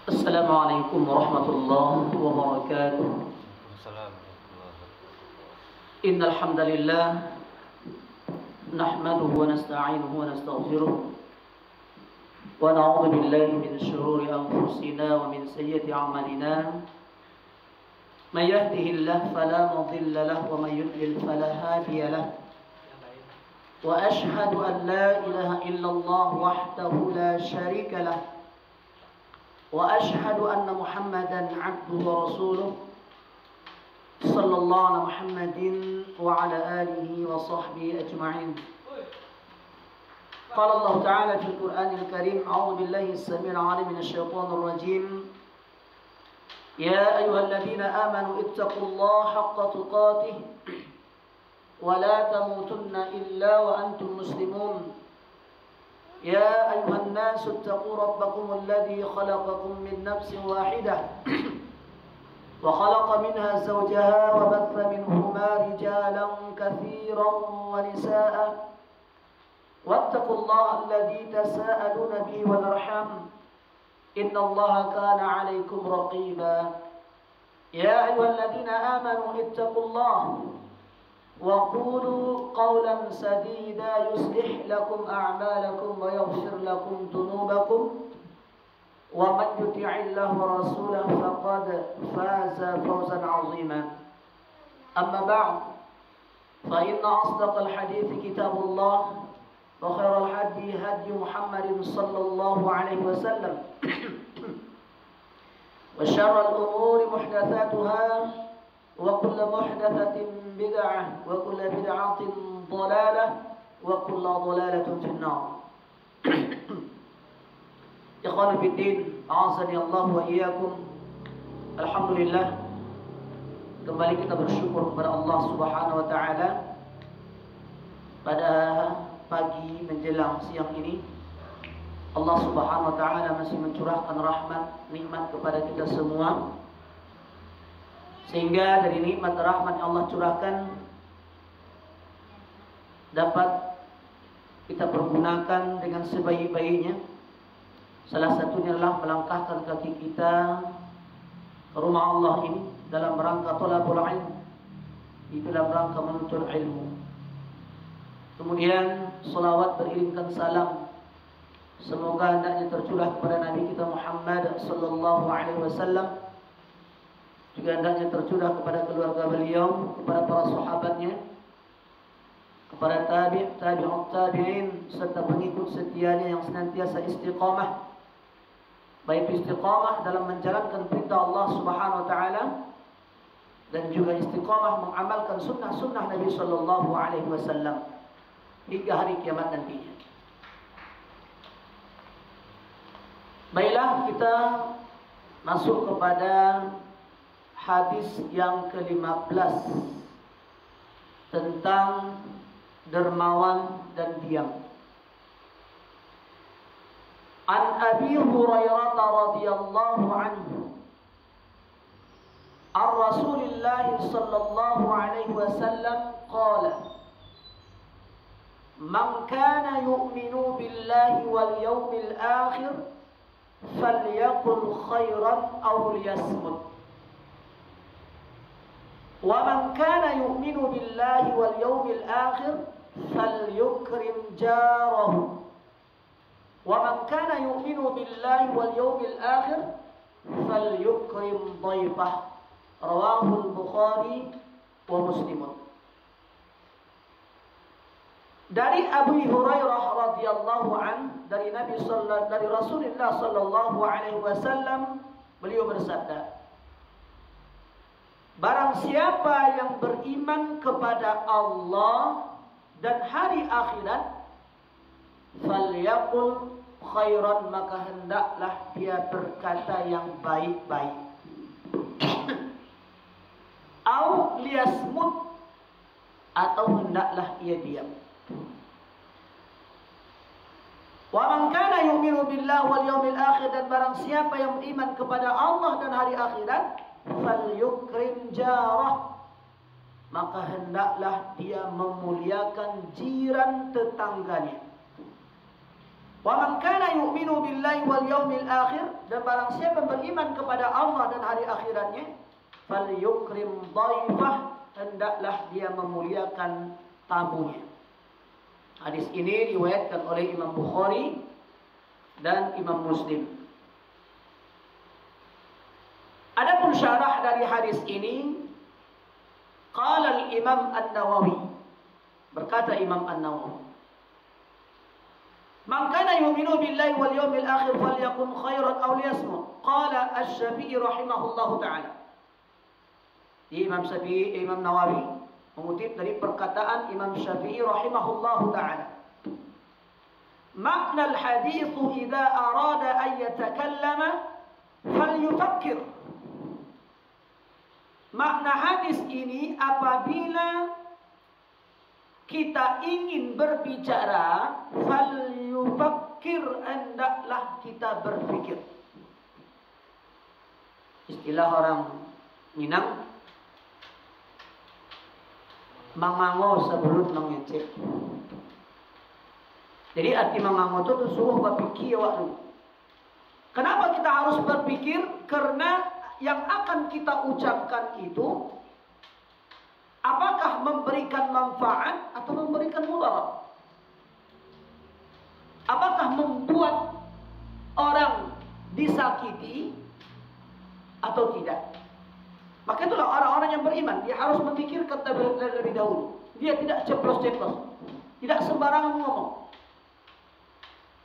Assalamualaikum warahmatullahi wabarakatuh. Innal hamdalillah nahmaduhu wa nasta'inuhu wa nastaghfiruh wa na'udzu billahi min shururi anfusina wa min sayyiati a'malina. May yahdihillahu fala mudilla lahu wa may yudlil fala hadiya lahu. Wa ashhadu an la ilaha illallah wahdahu la syarika lahu. وأشهد أن محمدا عبده ورسوله صلى الله على محمد وعلى آله وصحبه أجمعين. قال الله تعالى في القرآن الكريم: أعوذ بالله السميع العليم من الشيطان الرجيم. يا أيها الذين آمنوا اتقوا الله حق تقاته ولا تموتن إلا وأنتم مسلمون. يا أيها الناس اتقوا ربكم الذي خلقكم من نفس واحدة وخلق منها زوجها وبث منهما رجالا كثيرا ونساء واتقوا الله الذي تساءلون به والأرحام إن الله كان عليكم رقيبا. يا أيها الذين آمنوا اتقوا الله وقولوا قولا سديدا يصلح لكم أعمالكم ويغفر لكم ذنوبكم ومن يطع الله ورسوله فقد فاز فوزا عظيما. أما بعد فإن أصدق الحديث كتاب الله وخير الهدي هدي محمد صلى الله عليه وسلم وشر الأمور محدثاتها وكل محدثة بدعة وكل بدعة ضلالة وكل ضلالة في النار. Ikhwan fillah, a'azzani Allah wa iyyakum. Alhamdulillah, kembali kita bersyukur kepada Allah Subhanahu wa taala pada pagi menjelang siang ini. Allah Subhanahu wa taala masih mencurahkan rahmat, nikmat kepada kita semua. Sehingga dari nikmat rahmat yang Allah curahkan dapat kita pergunakan dengan sebaik-baiknya. Salah satunya adalah melangkahkan kaki kita ke rumah Allah ini dalam rangka thalabul ilm, di dalam rangka menuntut ilmu. Kemudian salawat beriringkan salam, semoga hendaknya tercurah kepada Nabi kita Muhammad sallallahu alaihi wasallam, juga hendaknya tercurah kepada keluarga beliau, kepada para sahabatnya, kepada tabi'ut tabi'in, serta pengikut setianya yang senantiasa istiqamah, baik istiqamah dalam menjalankan perintah Allah Subhanahu wa taala dan juga istiqamah mengamalkan sunnah-sunnah Nabi sallallahu alaihi wasallam hingga hari kiamat nantinya. Baiklah, kita masuk kepada hadis yang ke-15 tentang dermawan dan diam. An Abi Hurairah radhiyallahu anhu an Rasulillah sallallahu alaihi wasallam qala: Man kana yu'minu billahi wal yawmil akhir falyaqul khairan aw liyasmut. وَمَنْ كَانَ يُؤْمِنُ بِاللَّهِ وَالْيَوْمِ الْآخِرِ فَلْيُكْرِمْ جَارَهُ وَمَنْ كَانَ يُؤْمِنُ بِاللَّهِ وَالْيَوْمِ الْآخِرِ فَلْيُكْرِمْ ضَيْفَهُ. رواه البخاري ومسلم. Dari Abu Hurairah radhiyallahu an, dari Rasulullah sallallahu alaihi wasallam, beliau bersabda, barang siapa yang beriman kepada Allah dan hari akhirat, falyaqul khairan, maka hendaklah dia berkata yang baik-baik. Au liyasmut, atau hendaklah ia diam. Wa man kana yu'minu billahi wal yawmil akhir, dan barang siapa yang beriman kepada Allah dan hari akhirat, falyukrim jarah, maka hendaklah dia memuliakan jiran tetangganya. Wa man kana yu'minu billahi wal yawmil akhir, dan barang siapa beriman kepada Allah dan hari akhiratnya, falyukrim dhaifah, hendaklah dia memuliakan tamunya. Hadis ini riwayatkan oleh Imam Bukhari dan Imam Muslim. Adapun syarah dari hadis ini, qala al-Imam An-Nawawi, berkata Imam An-Nawawi, man kana yu'minu billahi wal yawmil akhir falyakun khairan aw liyasmut. Qala Asy-Syafi'i rahimahullahu taala. Imam Syafi'i, Imam Nawawi mengutip dari perkataan Imam Syafi'i rahimahullahu taala. Makna al-hadits idza arada an yatakallama falyufakkir. Makna hadis ini, apabila kita ingin berbicara, falyufakkir, hendaklah kita berpikir. Istilah orang Minang, mangango sebelum mengecek. Jadi arti mangango itu suruh berpikir waktu. Kenapa kita harus berpikir? Karena yang akan kita ucapkan itu apakah memberikan manfaat atau memberikan mudarat? Apakah membuat orang disakiti atau tidak? Maka itulah orang-orang yang beriman, dia harus memikirkan terlebih dahulu. Dia tidak ceplos-ceplos, tidak sembarangan ngomong.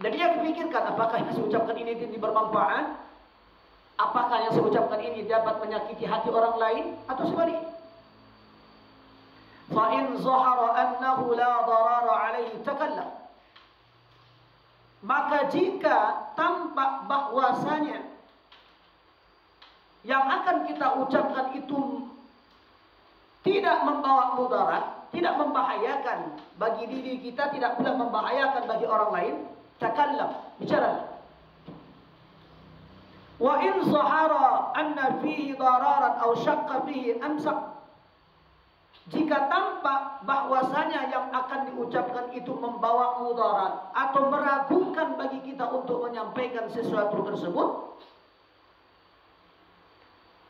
Dan dia memikirkan apakah yang saya ucapkan ini bermanfaat, apakah yang saya ucapkan ini dapat menyakiti hati orang lain, atau sebaliknya. فَإِنْ ظَهَرَ أَنَّهُ لَا ضَرَارَ عَلَيْهِ تَكَلَّمَ. Maka jika tampak bahwasanya yang akan kita ucapkan itu tidak membawa mudarat, tidak membahayakan bagi diri kita, tidak pula membahayakan bagi orang lain, takallam, bicara. Wa in zahara anna fihi dararan aw syaqqa fihi amsak. Jika tampak bahwasanya yang akan diucapkan itu membawa mudarat atau meragukan bagi kita untuk menyampaikan sesuatu tersebut,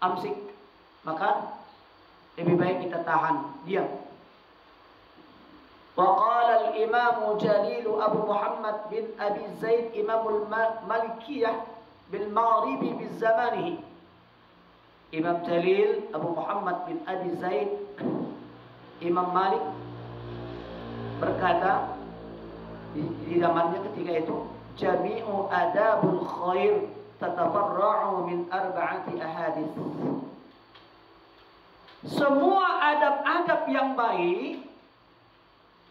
amsik, maka lebih baik kita tahan, diam. Wa qala al-Imam Jalil Abu Muhammad bin Abi Zaid Imamul Malikiyah bil Maghribi bi zamanihi. Imam Jalil Abu Muhammad bin Abi Zaid Imam Malik berkata di zamannya ketika itu, jami'u adabul khair tatafarra'u min arba'ati ahadits. Semua adab-adab yang baik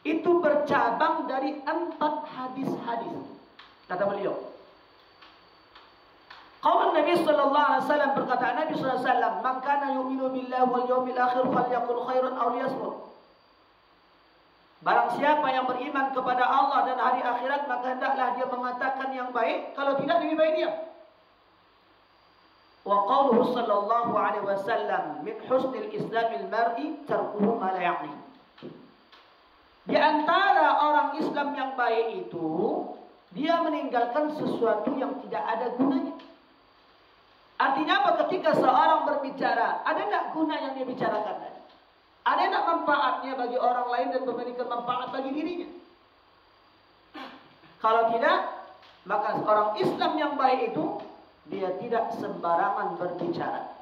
itu bercabang dari 4 hadis-hadis. Kata beliau, qaul Nabi sallallahu alaihi wasallam, perkataan Nabi sallallahu alaihi wasallam, man kana yu'minu billahi wal yawmil akhir falyaqul khairan aw liyasmut. Barang siapa yang beriman kepada Allah dan hari akhirat, maka hendaklah dia mengatakan yang baik, kalau tidak lebih baik diam. Wa qauluhu sallallahu alaihi wasallam, min husnil islamil mar'i tarkuhu ma la ya'ni. Di antara orang Islam yang baik itu, dia meninggalkan sesuatu yang tidak ada gunanya. Artinya apa? Ketika seorang berbicara, ada tak guna yang dia bicarakan tadi? Ada tak manfaatnya bagi orang lain dan memberikan manfaat bagi dirinya? Kalau tidak, maka orang Islam yang baik itu, dia tidak sembarangan berbicara.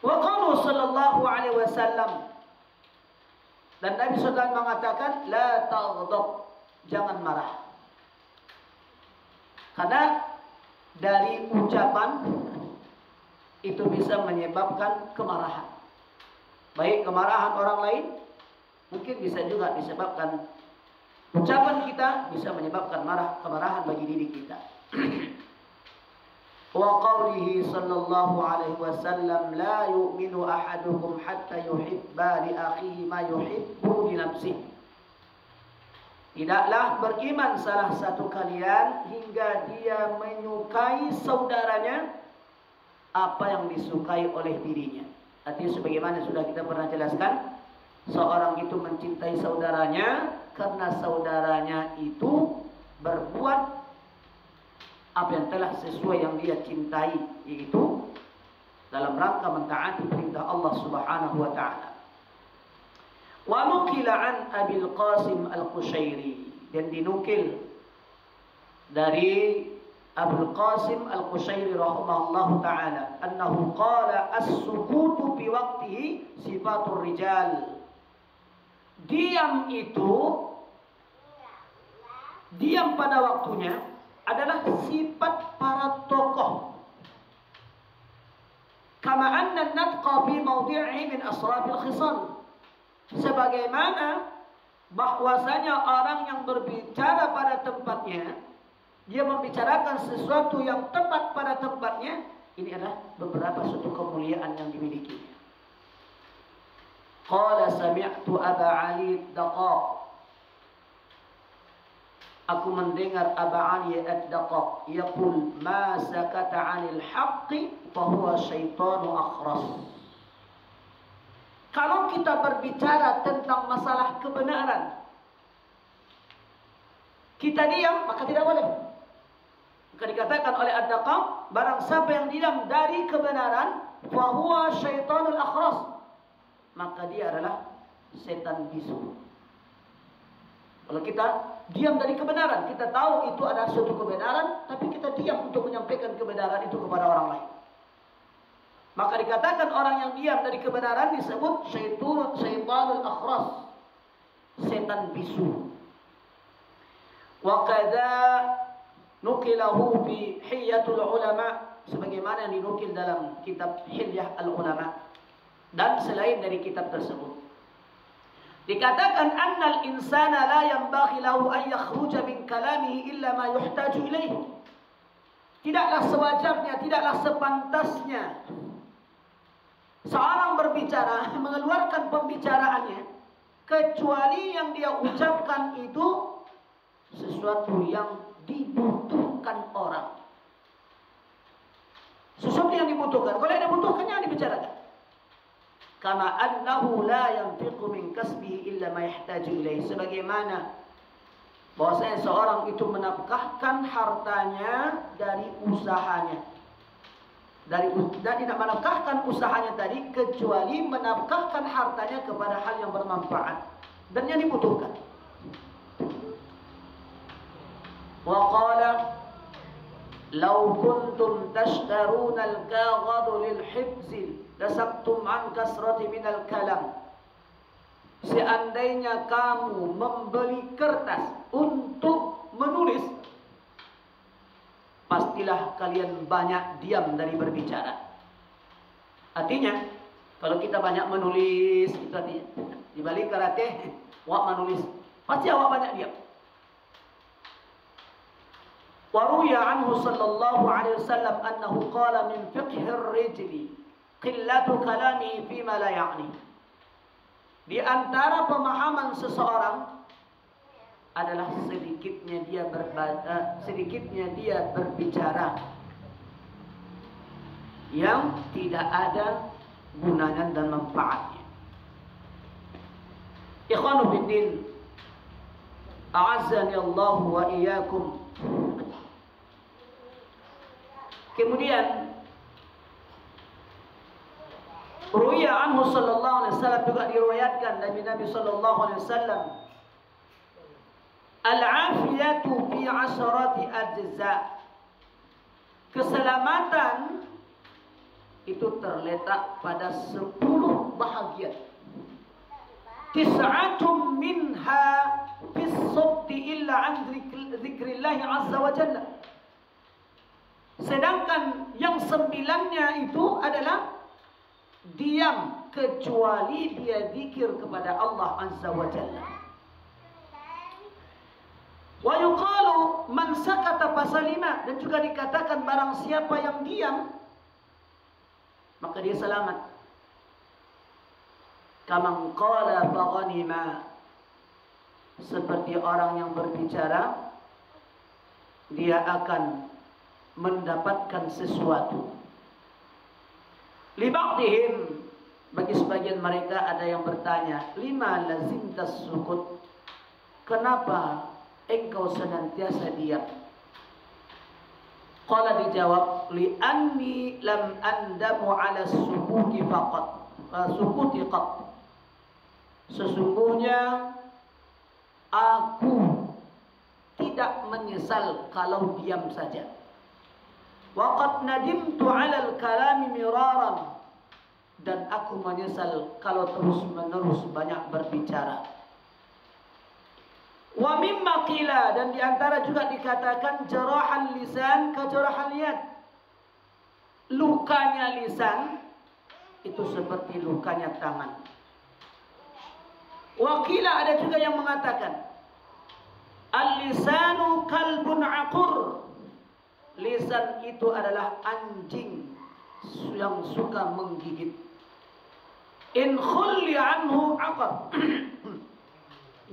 Wa qalu sallallahu alaihi wasallam, dan Nabi SAW mengatakan, la taghdab, jangan marah. Karena dari ucapan itu bisa menyebabkan kemarahan. Baik kemarahan orang lain, mungkin bisa juga disebabkan ucapan kita bisa menyebabkan kemarahan bagi diri kita. Wa qawlihi sallallahu alaihi wasallam, la yu'minu ahadukum hatta yuhibba li akhihi ma yuhibbu li nafsihi. Tidaklah beriman salah satu kalian hingga dia menyukai saudaranya apa yang disukai oleh dirinya. Artinya sebagaimana sudah kita pernah jelaskan, seorang itu mencintai saudaranya karena saudaranya itu berbuat apa yang telah sesuai yang dia cintai, yaitu dalam rangka mentaati perintah Allah Subhanahu wa taala. Wa nukila an Abil Qasim Al-Qushairi, dan dinukil dari Abul Qasim Al-Qushairi rahimahullahu taala annahu qala as-sukutu fi waqtihi sifatur rijal. Diam itu, diam pada waktunya adalah sifat para tokoh. Kama anna an-natqa fi mawdi'ihi min asrafil khisal. Sebagaimana bahwasanya orang yang berbicara pada tempatnya, dia membicarakan sesuatu yang tepat pada tempatnya, ini adalah beberapa suatu kemuliaan yang dimilikinya. Qala sami'tu Aba Ali Ad-Daqaq. Aku mendengar Aba Ali Ad-Daqaq yaqul ma sakata 'anil haqqi fa huwa syaitanu akhras. Kalau kita berbicara tentang masalah kebenaran, kita diam, maka tidak boleh. Maka dikatakan oleh Ad-Daqaq, barang siapa yang diam dari kebenaran, fa huwa syaitanul akhras, maka dia adalah setan bisu. Kalau kita diam dari kebenaran, kita tahu itu adalah suatu kebenaran, tapi kita diam untuk menyampaikan kebenaran itu kepada orang lain, maka dikatakan orang yang diam dari kebenaran disebut syaitanul akhras, setan bisu. Wa qadza nukilahu bi Hilyatul Ulama, sebagaimana yang dinukil dalam kitab Hilyah Al-Ulama, dan selain dari kitab tersebut dikatakan annal insana la yanbaghi lahu an yakhruja min kalamihi illa ma yuhtaju ilaihi. Tidaklah sewajarnya, tidaklah sepantasnya seorang berbicara mengeluarkan pembicaraannya kecuali yang dia ucapkan itu sesuatu yang dibutuhkan orang. Sesuatu yang dibutuhkan. Kalau yang dibutuhkan, jangan dibicarakan. Kama annahu la yantiqu min kasbihi illa ma yahtaju ilaih. Sebagaimana bahwasanya seorang itu menafkahkan hartanya dari usahanya. Dan tidak menafkahkan usahanya tadi kecuali menafkahkan hartanya kepada hal yang bermanfaat dan yang dibutuhkan. Wa qala law kuntum tashtaruna al-kaghad lil hibz lasabtum an kasrati min al-kalam. Seandainya kamu membeli kertas untuk menulis, pastilah kalian banyak diam dari berbicara. Artinya, kalau kita banyak menulis, itu artinya di balik karate, awak menulis, pasti awak banyak diam. Waruya anhu sallallahu alaihi wasallam annahu qala min fiqhir rijli qillatu kalami fima la ya'ni. Di antara pemahaman seseorang adalah sedikitnya dia berbicara yang tidak ada gunanya dan manfaatnya. Ikhwanu fiddin, a'azzani Allah wa iyyakum. Kemudian ruya anhu sallallahu alaihi wasallam, juga diriwayatkan dari Nabi sallallahu alaihi wasallam, al-afiyatu fi asharati ajza. Keselamatan itu terletak pada 10 bahagian. Tis'atun minha fis sabti illa an dzikrillah azza wa jalla. Sedangkan yang 9-nya itu adalah diam kecuali dia zikir kepada Allah azza wa jalla. Wa yuqalu man sakata fasalima, dan juga dikatakan barang siapa yang diam maka dia selamat. Kaman qala fa ghanima, seperti orang yang berbicara dia akan mendapatkan sesuatu. Li ba'dihim, bagi sebagian mereka ada yang bertanya, lima lazimtas sukut, kenapa engkau senantiasa diam? Qala dijawab, li'anni lam andamu ala sukuti faqat. Sukuti qat. Sesungguhnya aku tidak menyesal kalau diam saja. Wa qad nadimtu 'ala al-kalami miraran, dan aku menyesal kalau terus-menerus banyak berbicara. Wa mimma qila, dan diantara juga dikatakan jarahal lisan ka jarahal yad. Lukanya lisan itu seperti lukanya tangan. Wa qila, ada juga yang mengatakan al-lisanu kalbun aqur. Lisan itu adalah anjing yang suka menggigit. In khulli anhu aqar.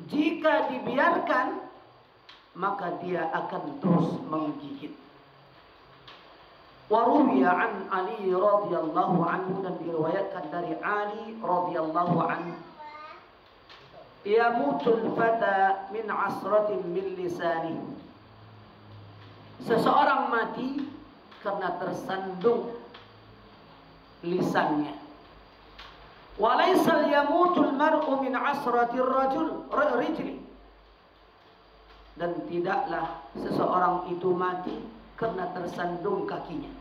Jika dibiarkan, maka dia akan terus menggigit. Wa ruwiya an Ali radhiyallahu anhu, dan diriwayatkan dari Ali radhiyallahu anhu, yamutul fata min asratin min lisani. Seseorang mati karena tersandung lisannya. Walaysal yamutul mar'u min asratir rijli, dan tidaklah seseorang itu mati karena tersandung kakinya.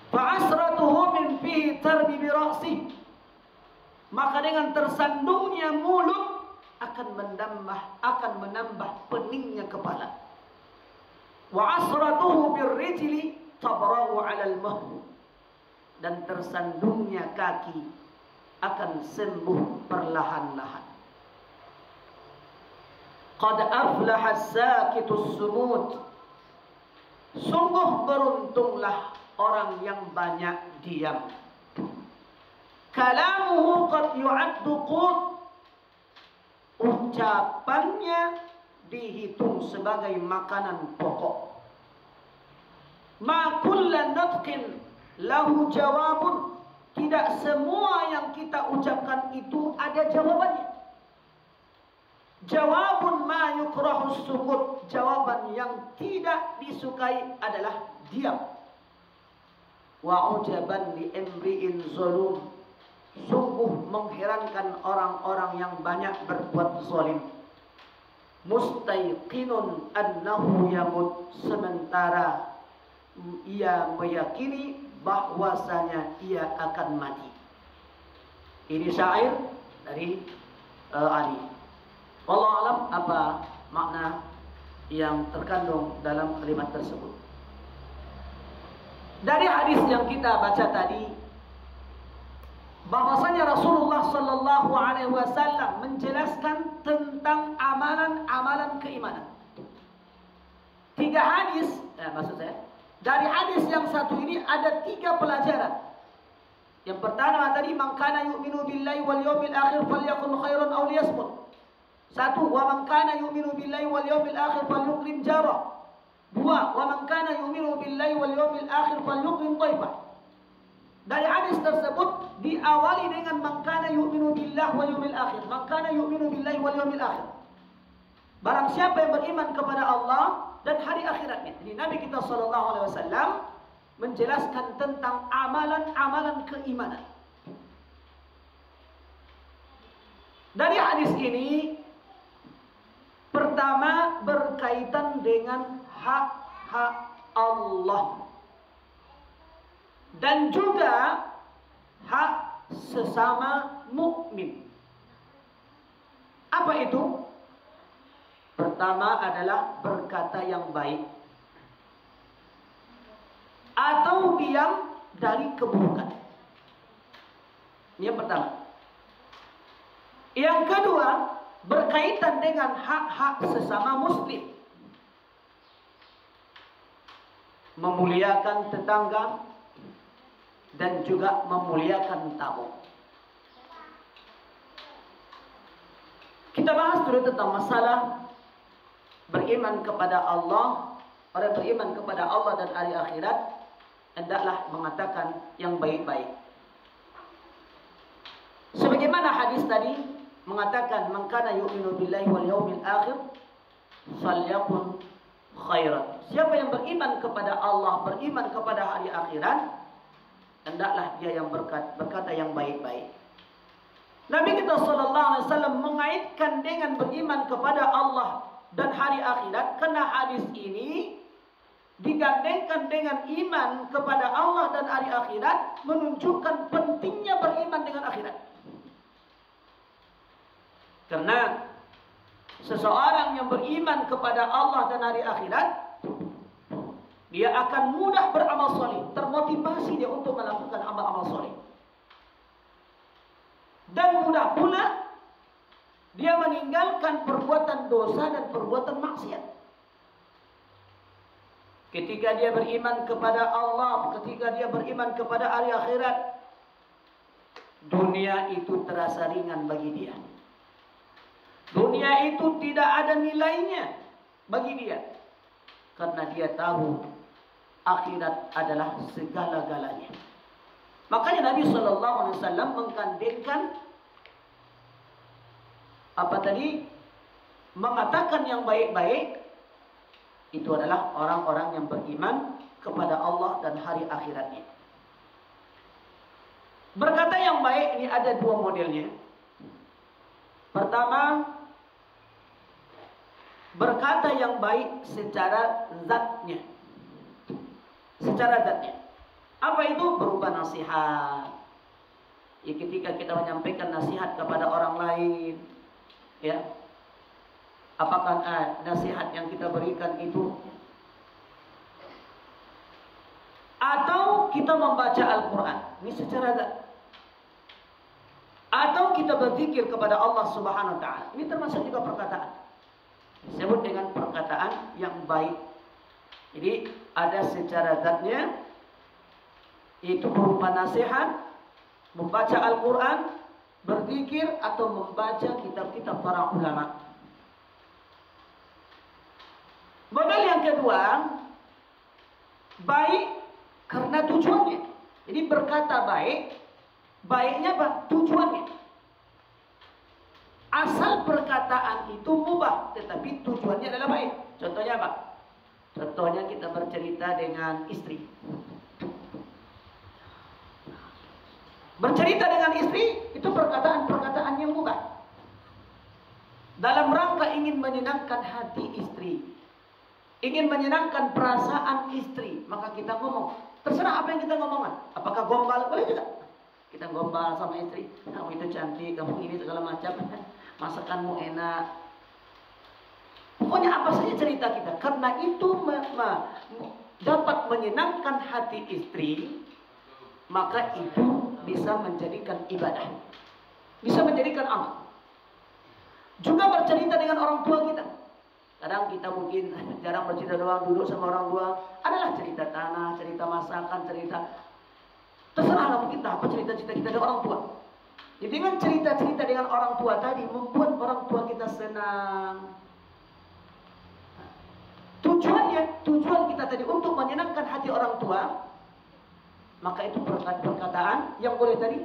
Fa asratuhu min fihi tarbi bi ra'si, maka dengan tersandungnya mulut akan menambah peningnya kepala. Wa asratuhu bir rijli tabrahu 'ala al-muh, dan tersandungnya kaki akan sembuh perlahan-lahan. Qad aflaha as-sakitus sumut, sungguh beruntunglah orang yang banyak diam. Kalamuhu qad yu'addu qut, ucapannya dihitung sebagai makanan pokok. Ma kullu nutqin lahu jawabun, tidak semua yang kita ucapkan itu ada jawabannya. Jawabun ma yukrahu sukut, jawaban yang tidak disukai adalah diam. Wa ujaban li imri'in zulum, sungguh mengherankan orang-orang yang banyak berbuat zalim. Mustaiqinun annahu yamut, sementara ia meyakini bahwasanya ia akan mati. Ini syair dari Ali. Wallahu alam apa makna yang terkandung dalam kalimat tersebut. Dari hadis yang kita baca tadi, bahwasanya Rasulullah sallallahu alaihi wasallam menjelaskan tentang amalan-amalan keimanan. 3 hadis, maksud saya, dari hadis yang satu ini ada 3 pelajaran. Yang pertama tadi, man kana yu'minu billahi wal yawmil akhir falyakul khairan aw liyasmut. 1, wa man kana yu'minu billahi wal yawmil akhir falyukrim jarah. 2, wa man kana yu'minu billahi wal yawmil akhir falyukrim dhaifah. Dari hadis tersebut diawali dengan man kana yu'minu billahi wal yawmil akhir. Man kana yu'minu billahi wal yawmil akhir. Barang siapa yang beriman kepada Allah dan hari akhiratnya. Jadi Nabi kita sallallahu alaihi wasallam menjelaskan tentang amalan-amalan keimanan. Dari hadis ini, pertama berkaitan dengan hak-hak Allah dan juga hak sesama mukmin. Apa itu? Pertama adalah berkata yang baik atau diam dari keburukan. Ini yang pertama. Yang kedua, berkaitan dengan hak-hak sesama muslim. Memuliakan tetangga dan juga memuliakan tamu. Kita bahas dulu tentang masalah beriman kepada Allah. Orang beriman kepada Allah dan hari akhirat hendaklah mengatakan yang baik-baik. Sebagaimana hadis tadi, mengatakan man kana yu'minu billahi wal yaumil akhir falyakun khairan. Siapa yang beriman kepada Allah, beriman kepada hari akhirat, hendaklah dia yang berkata yang baik-baik. Nabi kita sallallahu alaihi wasallam mengaitkan dengan beriman kepada Allah dan hari akhirat karena hadis ini digandengkan dengan iman kepada Allah dan hari akhirat, menunjukkan pentingnya beriman dengan akhirat. Karena seseorang yang beriman kepada Allah dan hari akhirat, dia akan mudah beramal soleh, termotivasi dia untuk melakukan amal-amal soleh. Dan mudah pula dia meninggalkan perbuatan dosa dan perbuatan maksiat. Ketika dia beriman kepada Allah, ketika dia beriman kepada hari akhirat, dunia itu terasa ringan bagi dia. Dunia itu tidak ada nilainya bagi dia, karena dia tahu akhirat adalah segala-galanya. Makanya Nabi Shallallahu Alaihi Wasallam menggandengkan apa tadi, mengatakan yang baik-baik itu adalah orang-orang yang beriman kepada Allah dan hari akhiratnya. Berkata yang baik ini ada dua modelnya. Pertama, berkata yang baik secara zatnya. Secara zatnya. Apa itu? Berupa nasihat. Ya, ketika kita menyampaikan nasihat kepada orang lain, ya, apakah nasihat yang kita berikan itu, atau kita membaca Al-Quran, ini secara zat, atau kita berzikir kepada Allah Subhanahu Wa Taala, ini termasuk juga perkataan. Disebut dengan perkataan yang baik. Jadi ada secara zatnya, itu berupa nasihat, membaca Al-Quran, berzikir, atau membaca kitab-kitab para ulama. Model yang kedua, baik karena tujuannya. Jadi berkata baik, baiknya apa? Tujuannya. Asal perkataan itu mubah, tetapi tujuannya adalah baik. Contohnya apa? Contohnya kita bercerita dengan istri. Bercerita dengan istri itu perkataan-perkataan yang mubah, dalam rangka ingin menyenangkan hati istri, ingin menyenangkan perasaan istri, maka kita ngomong. Terserah apa yang kita ngomongkan. Apakah gombal? Boleh juga. Kita gombal sama istri. Kamu itu cantik, kamu ini segala macam. Masakanmu enak. Pokoknya apa saja cerita kita. Karena itu dapat menyenangkan hati istri, maka itu bisa menjadikan ibadah, bisa menjadikan amal. Juga bercerita dengan orang tua kita. Kadang kita mungkin jarang bercerita doang, duduk sama orang tua, adalah cerita tanah, cerita masakan, cerita terserahlah mungkin apa cerita-cerita kita dengan orang tua. Jadi dengan cerita-cerita dengan orang tua tadi membuat orang tua kita senang. Tujuan kita tadi untuk menyenangkan hati orang tua, maka itu perkataan yang boleh tadi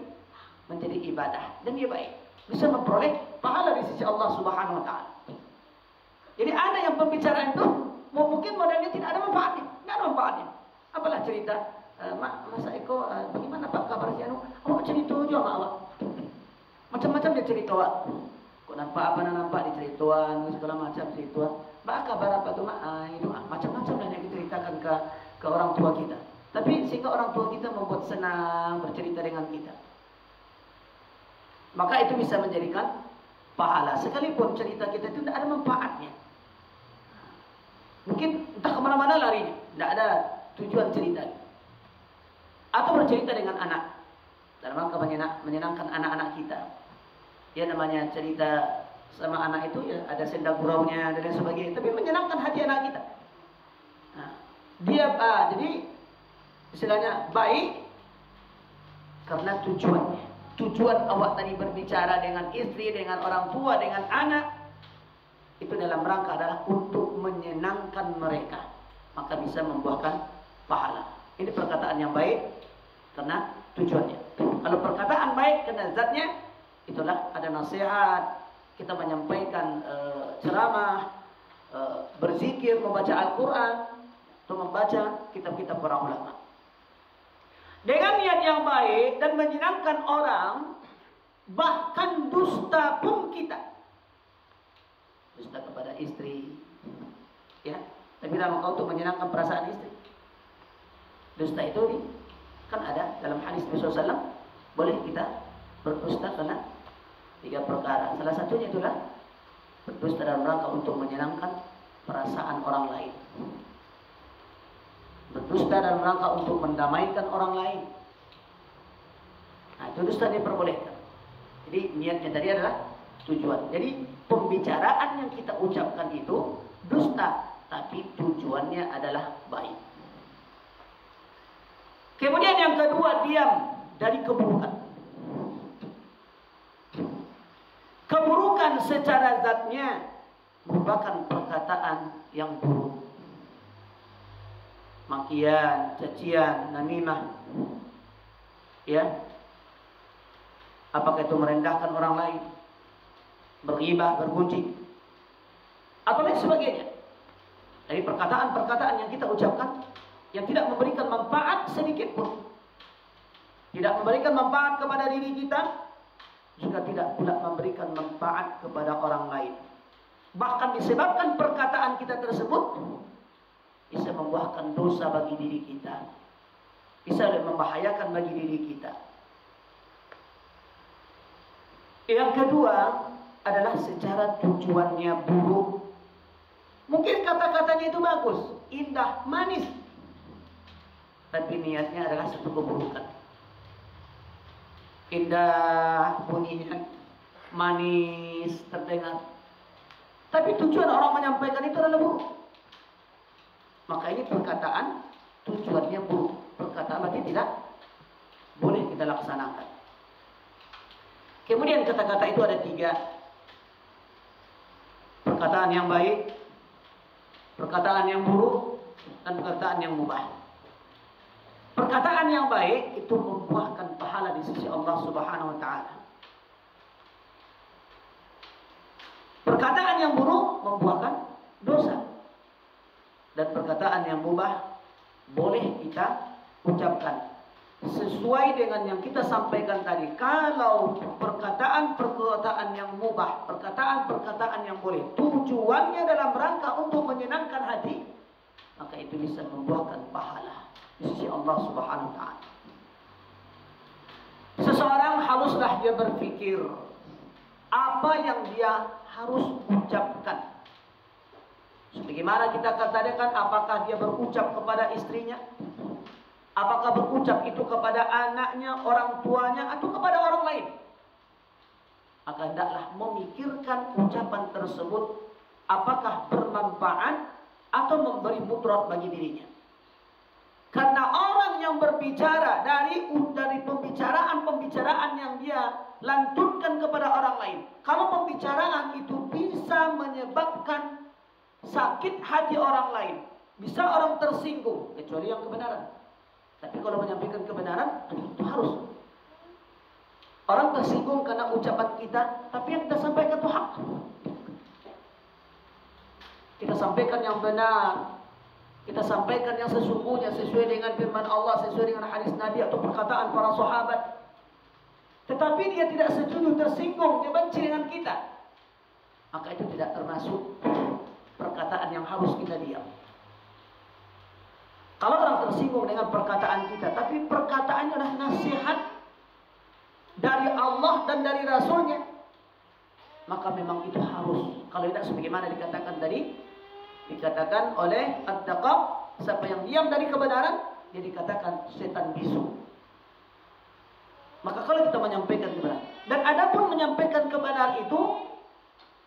menjadi ibadah dan dia baik, bisa memperoleh pahala di sisi Allah Subhanahu Wa Taala. Jadi ada yang pembicaraan itu mungkin modelnya tidak ada manfaatnya, tidak ada manfaatnya. Apalah cerita, Masa Eko, bagaimana Pak kabar si Anu? Awak cerita juga mak awak. Macam-macam dia cerita awak. Kok nampak di cerituan, segala macam cerituan. Mbak kabar apa tuh mak? Itu macam-macam yang kita ceritakan ke orang tua kita. Tapi sehingga orang tua kita membuat senang bercerita dengan kita, maka itu bisa menjadikan pahala. Sekalipun cerita kita itu tidak ada manfaatnya, mungkin entah kemana-mana larinya, tidak ada tujuan cerita. Atau bercerita dengan anak dalam rangka menyenangkan anak-anak kita. Ya namanya cerita sama anak itu ya ada senda guraunya dan lain sebagainya, tapi menyenangkan hati anak kita. Nah, jadi istilahnya baik karena tujuannya. Tujuan awak tadi berbicara dengan istri, dengan orang tua, dengan anak, itu dalam rangka adalah untuk menyenangkan mereka, maka bisa membuahkan pahala. Ini perkataan yang baik karena tujuannya. Kalau perkataan baik karena zatnya, Itulah ada nasihat, kita menyampaikan ceramah, berzikir, membaca Al-Quran, atau membaca kitab-kitab para ulama. Dengan niat yang baik dan menyenangkan orang, bahkan dusta pun kita. Dusta kepada istri, ya. Tapi dalam kau untuk menyenangkan perasaan istri. Dusta itu kan ada dalam hadis Nabi SAW, boleh kita berdusta karena 3 perkara. Salah satunya itulah berdusta dalam rangka untuk menyenangkan perasaan orang lain. Berdusta dalam rangka untuk mendamaikan orang lain. Nah, itu dusta diperbolehkan. Jadi niatnya tadi adalah tujuan. Jadi pembicaraan yang kita ucapkan itu dusta, tapi tujuannya adalah baik. Kemudian yang kedua, diam dari keburukan. Keburukan secara zatnya merupakan perkataan yang buruk. Makian, cacian, namimah. Ya. Apakah itu merendahkan orang lain, berghibah, bergunjing, atau lain sebagainya. Dari perkataan-perkataan yang kita ucapkan yang tidak memberikan manfaat sedikit pun, tidak memberikan manfaat kepada diri kita, juga tidak pula memberikan manfaat kepada orang lain. Bahkan disebabkan perkataan kita tersebut bisa membuahkan dosa bagi diri kita, bisa membahayakan bagi diri kita. Yang kedua adalah secara tujuannya buruk. Mungkin kata-katanya itu bagus, indah, manis, tapi niatnya adalah satu keburukan. Indah bunyinya, manis terdengar, tapi tujuan orang menyampaikan itu adalah buruk. Maka ini perkataan tujuannya buruk. Perkataan berarti tidak boleh kita laksanakan. Kemudian kata-kata itu ada 3. Perkataan yang baik, perkataan yang buruk, dan perkataan yang mubah. Perkataan yang baik itu membuahkan pahala di sisi Allah Subhanahu wa taala. Perkataan yang buruk membuahkan dosa. Dan perkataan yang mubah boleh kita ucapkan sesuai dengan yang kita sampaikan tadi. Kalau perkataan-perkataan yang mubah, perkataan-perkataan yang boleh, tujuannya dalam rangka untuk menyenangkan hati, maka itu bisa membuahkan pahala di sisi Allah Subhanahu wa taala. Seseorang haruslah dia berpikir apa yang dia harus ucapkan. Sebagaimana kita katakan, apakah dia berucap kepada istrinya, apakah berucap itu kepada anaknya, orang tuanya, atau kepada orang lain. Maka hendaklah memikirkan ucapan tersebut apakah bermanfaat atau memberi mudarat bagi dirinya. Karena orang yang berbicara dari pembicaraan yang dia lantunkan kepada orang lain, kalau pembicaraan itu bisa menyebabkan sakit hati orang lain, bisa orang tersinggung, kecuali yang kebenaran. Tapi kalau menyampaikan kebenaran, itu harus. Orang tersinggung karena ucapan kita, tapi yang kita sampaikan itu hak. Kita sampaikan yang benar, kita sampaikan yang sesungguhnya, sesuai dengan firman Allah, sesuai dengan hadis Nabi atau perkataan para sahabat. Tetapi dia tidak setuju, tersinggung, dia benci dengan kita, maka itu tidak termasuk perkataan yang harus kita diam. Kalau orang tersinggung dengan perkataan kita, tapi perkataannya adalah nasihat dari Allah dan dari Rasulnya, maka memang itu harus. Kalau tidak, sebagaimana dikatakan tadi, dikatakan oleh At-Taqab, siapa yang diam dari kebenaran, dia dikatakan setan bisu. Maka kalau kita menyampaikan kebenaran, dan adapun menyampaikan kebenaran itu,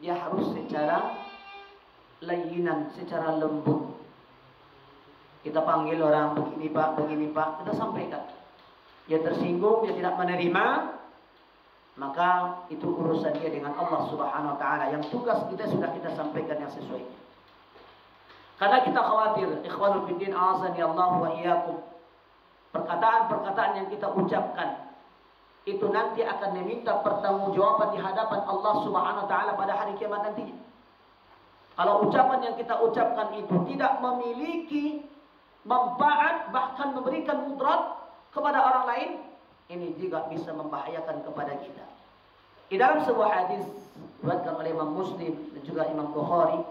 dia harus secara layinan, secara lembut. Kita panggil orang, begini pak, kita sampaikan. Dia tersinggung, dia tidak menerima, maka itu urusan dia dengan Allah Subhanahu wa taala. Yang tugas kita sudah kita sampaikan yang sesuai. Karena kita khawatir, ikhwanul fiddin azani Allah wa iyyakum, perkataan-perkataan yang kita ucapkan itu nanti akan diminta pertanggungjawaban di hadapan Allah Subhanahu wa taala pada hari kiamat nantinya. Kalau ucapan yang kita ucapkan itu tidak memiliki manfaat, bahkan memberikan mudarat kepada orang lain, ini juga bisa membahayakan kepada kita. Di dalam sebuah hadis diriwayatkan oleh Imam Muslim dan juga Imam Bukhari,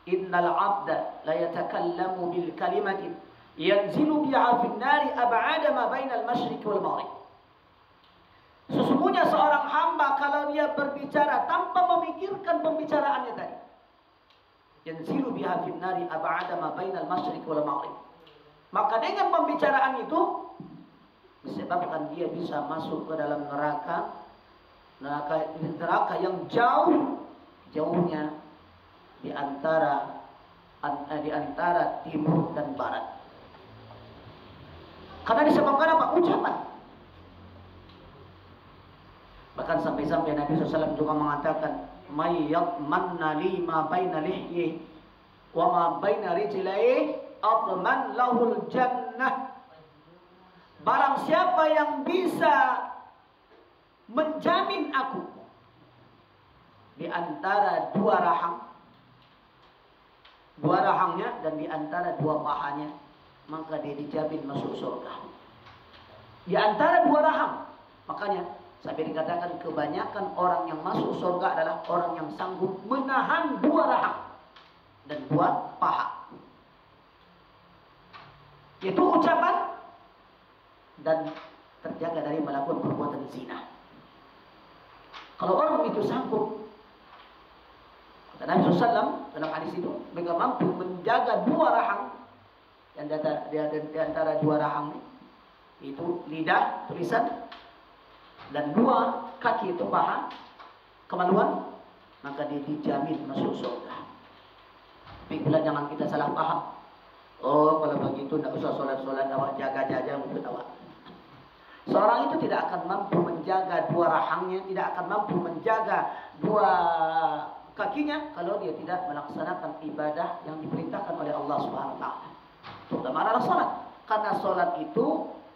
innal 'abda la yatakallamu bil kalimatin yanzilu biha fin nari ab'ada ma bainal masyriq wal maghrib. Sesungguhnya seorang hamba kalau dia berbicara tanpa memikirkan pembicaraannya tadi, yanzilu biha fin nari ab'ada ma bainal masyriq wal maghrib, maka dengan pembicaraan itu disebabkan dia bisa masuk ke dalam neraka yang jauhnya di antara timur dan barat. Karena disebabkan apa? Ucapan. Bahkan sampai-sampai Nabi SAW juga mengatakan, "May yatmanna li ma baina lihyi wa ma baina rijlaihi atman lahul jannah." Barang siapa yang bisa menjamin aku di antara dua rahangnya dan di antara dua pahanya, maka dia dijamin masuk surga. Di antara dua rahang. Makanya sampai dikatakan kebanyakan orang yang masuk surga adalah orang yang sanggup menahan dua rahang dan dua paha. Itu ucapan dan terjaga dari melakukan perbuatan zina. Kalau orang itu sanggup, kata Nabi SAW dalam hadis itu, mereka mampu menjaga dua rahang, dan di antara dua rahang itu lidah, tulisan, dan dua kaki itu paha, kemaluan, maka dia dijamin masuk surga. Tapi jangan kita salah paham. Oh, kalau begitu tidak usah solat-solat, awak jaga-jaga untuk awak. Seorang itu tidak akan mampu menjaga dua rahangnya, tidak akan mampu menjaga dua kakinya kalau dia tidak melaksanakan ibadah yang diperintahkan oleh Allah Subhanahu wa taala. Terutama adalah salat. Karena salat itu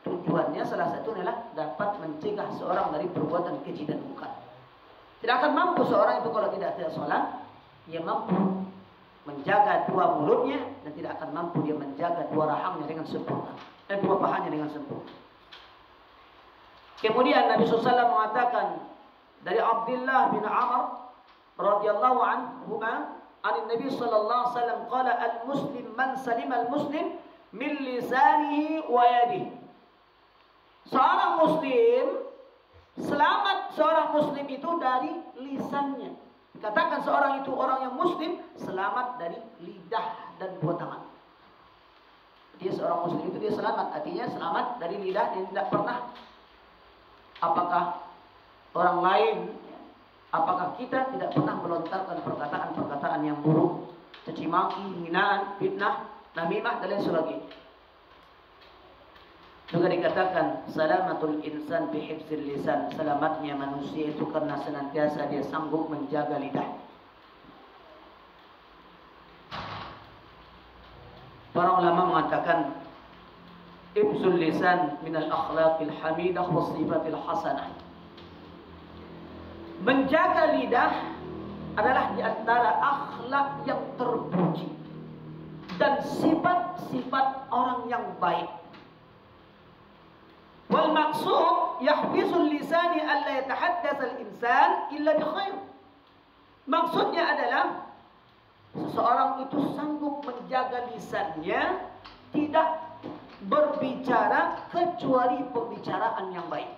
tujuannya salah satu adalah dapat mencegah seorang dari perbuatan keji dan munkar. Tidak akan mampu seorang itu kalau tidak salat, dia mampu menjaga dua mulutnya dan tidak akan mampu dia menjaga dua rahangnya dengan sempurna, dan dua pahanya dengan sempurna. Kemudian Nabi SAW mengatakan dari Abdullah bin Amr radhiyallahu anhu, Nabi sallallahu alaihi wasallam qala al-muslim man salima al-muslim min lisanihi wa yadihi. Seorang muslim, selamat seorang muslim itu dari lisannya. Katakan seorang itu orang yang muslim selamat dari lidah dan dua tangan. Dia seorang muslim itu dia selamat, artinya selamat dari lidah, dia tidak pernah apakah orang lain, apakah kita tidak pernah melontarkan perkataan-perkataan yang buruk, caci maki, hinaan, fitnah, namimah dan lain sebagainya. Juga dikatakan salamatul insan bi hifzil lisan, selamatnya manusia itu karena senantiasa dia sanggup menjaga lidah. Para ulama mengatakan hifzul lisan minal akhlaqil hamidah was sifatil hasanah. Menjaga lidah adalah di antara akhlak yang terpuji dan sifat-sifat orang yang baik. Wal maksud yahfizul lisani alla yatahaddatsa al-insan illa bi khair. Maksudnya adalah seseorang itu sanggup menjaga lisannya, tidak berbicara kecuali pembicaraan yang baik.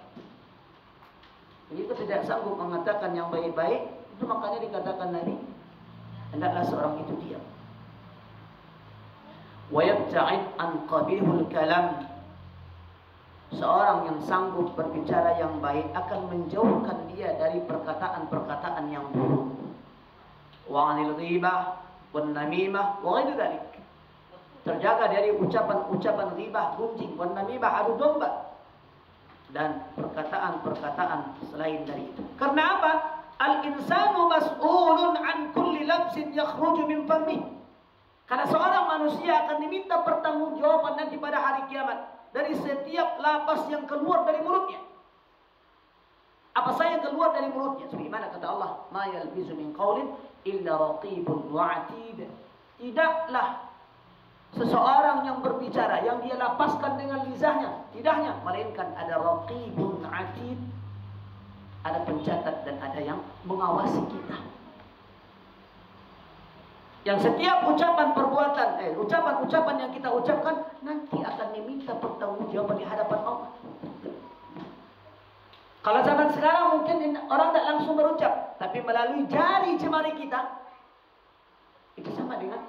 Jadi itu tidak sanggup mengatakan yang baik-baik, itu makanya dikatakan Nabi, hendaklah seorang itu diam. Wa yabta'id an qabihul kalam. Seorang yang sanggup berbicara yang baik akan menjauhkan dia dari perkataan-perkataan yang buruk. Wa 'anil ghibah wan namimah wa ghairi dzalik. Terjaga dari ucapan-ucapan ghibah, gunjing, wan namimah, adu domba, dan perkataan-perkataan selain dari itu. Karena apa? Al-insanu mas'ulun an kulli labsin yakhruju min famih. Karena seorang manusia akan diminta pertanggungjawaban nanti pada hari kiamat dari setiap lapas yang keluar dari mulutnya. Apa saja keluar dari mulutnya. Sebagaimana kata Allah, "Ma yalbizu min qaulin illa raqibun wa atid." Tidaklah seseorang yang berbicara yang dia lapaskan dengan lisannya, lidahnya, melainkan ada raqibun atid, ada pencatat dan ada yang mengawasi kita. Yang setiap ucapan perbuatan, ucapan-ucapan yang kita ucapkan nanti akan diminta pertanggungjawaban di hadapan Allah. Kalau zaman sekarang mungkin orang tak langsung berucap, tapi melalui jari jemari kita, itu sama dengan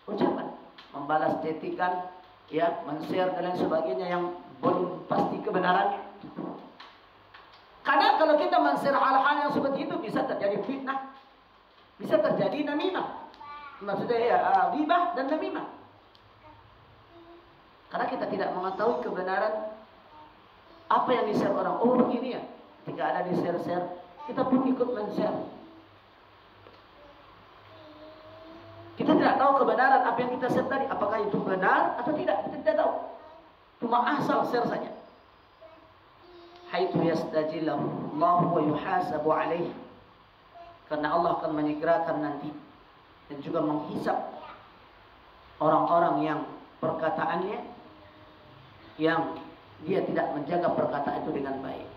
ucapan. Membalas cetikan, ya, men-share dan lain sebagainya yang belum pasti kebenarannya. Karena kalau kita men-share hal-hal yang seperti itu bisa terjadi fitnah, bisa terjadi namimah. Maksudnya ya, ghibah dan namimah. Karena kita tidak mengetahui kebenaran apa yang di-share orang. Oh begini ya. Ketika ada di-share-share, kita pun ikut men-share. Kita tidak tahu kebenaran apa yang kita share tadi. Apakah itu benar atau tidak? Kita tidak tahu. Cuma asal share saja. Haitsu yastajillahu Allah wa yuhasabu alaihi. Karena Allah akan menyegerakan nanti dan juga menghisap orang-orang yang perkataannya yang dia tidak menjaga perkataan itu dengan baik.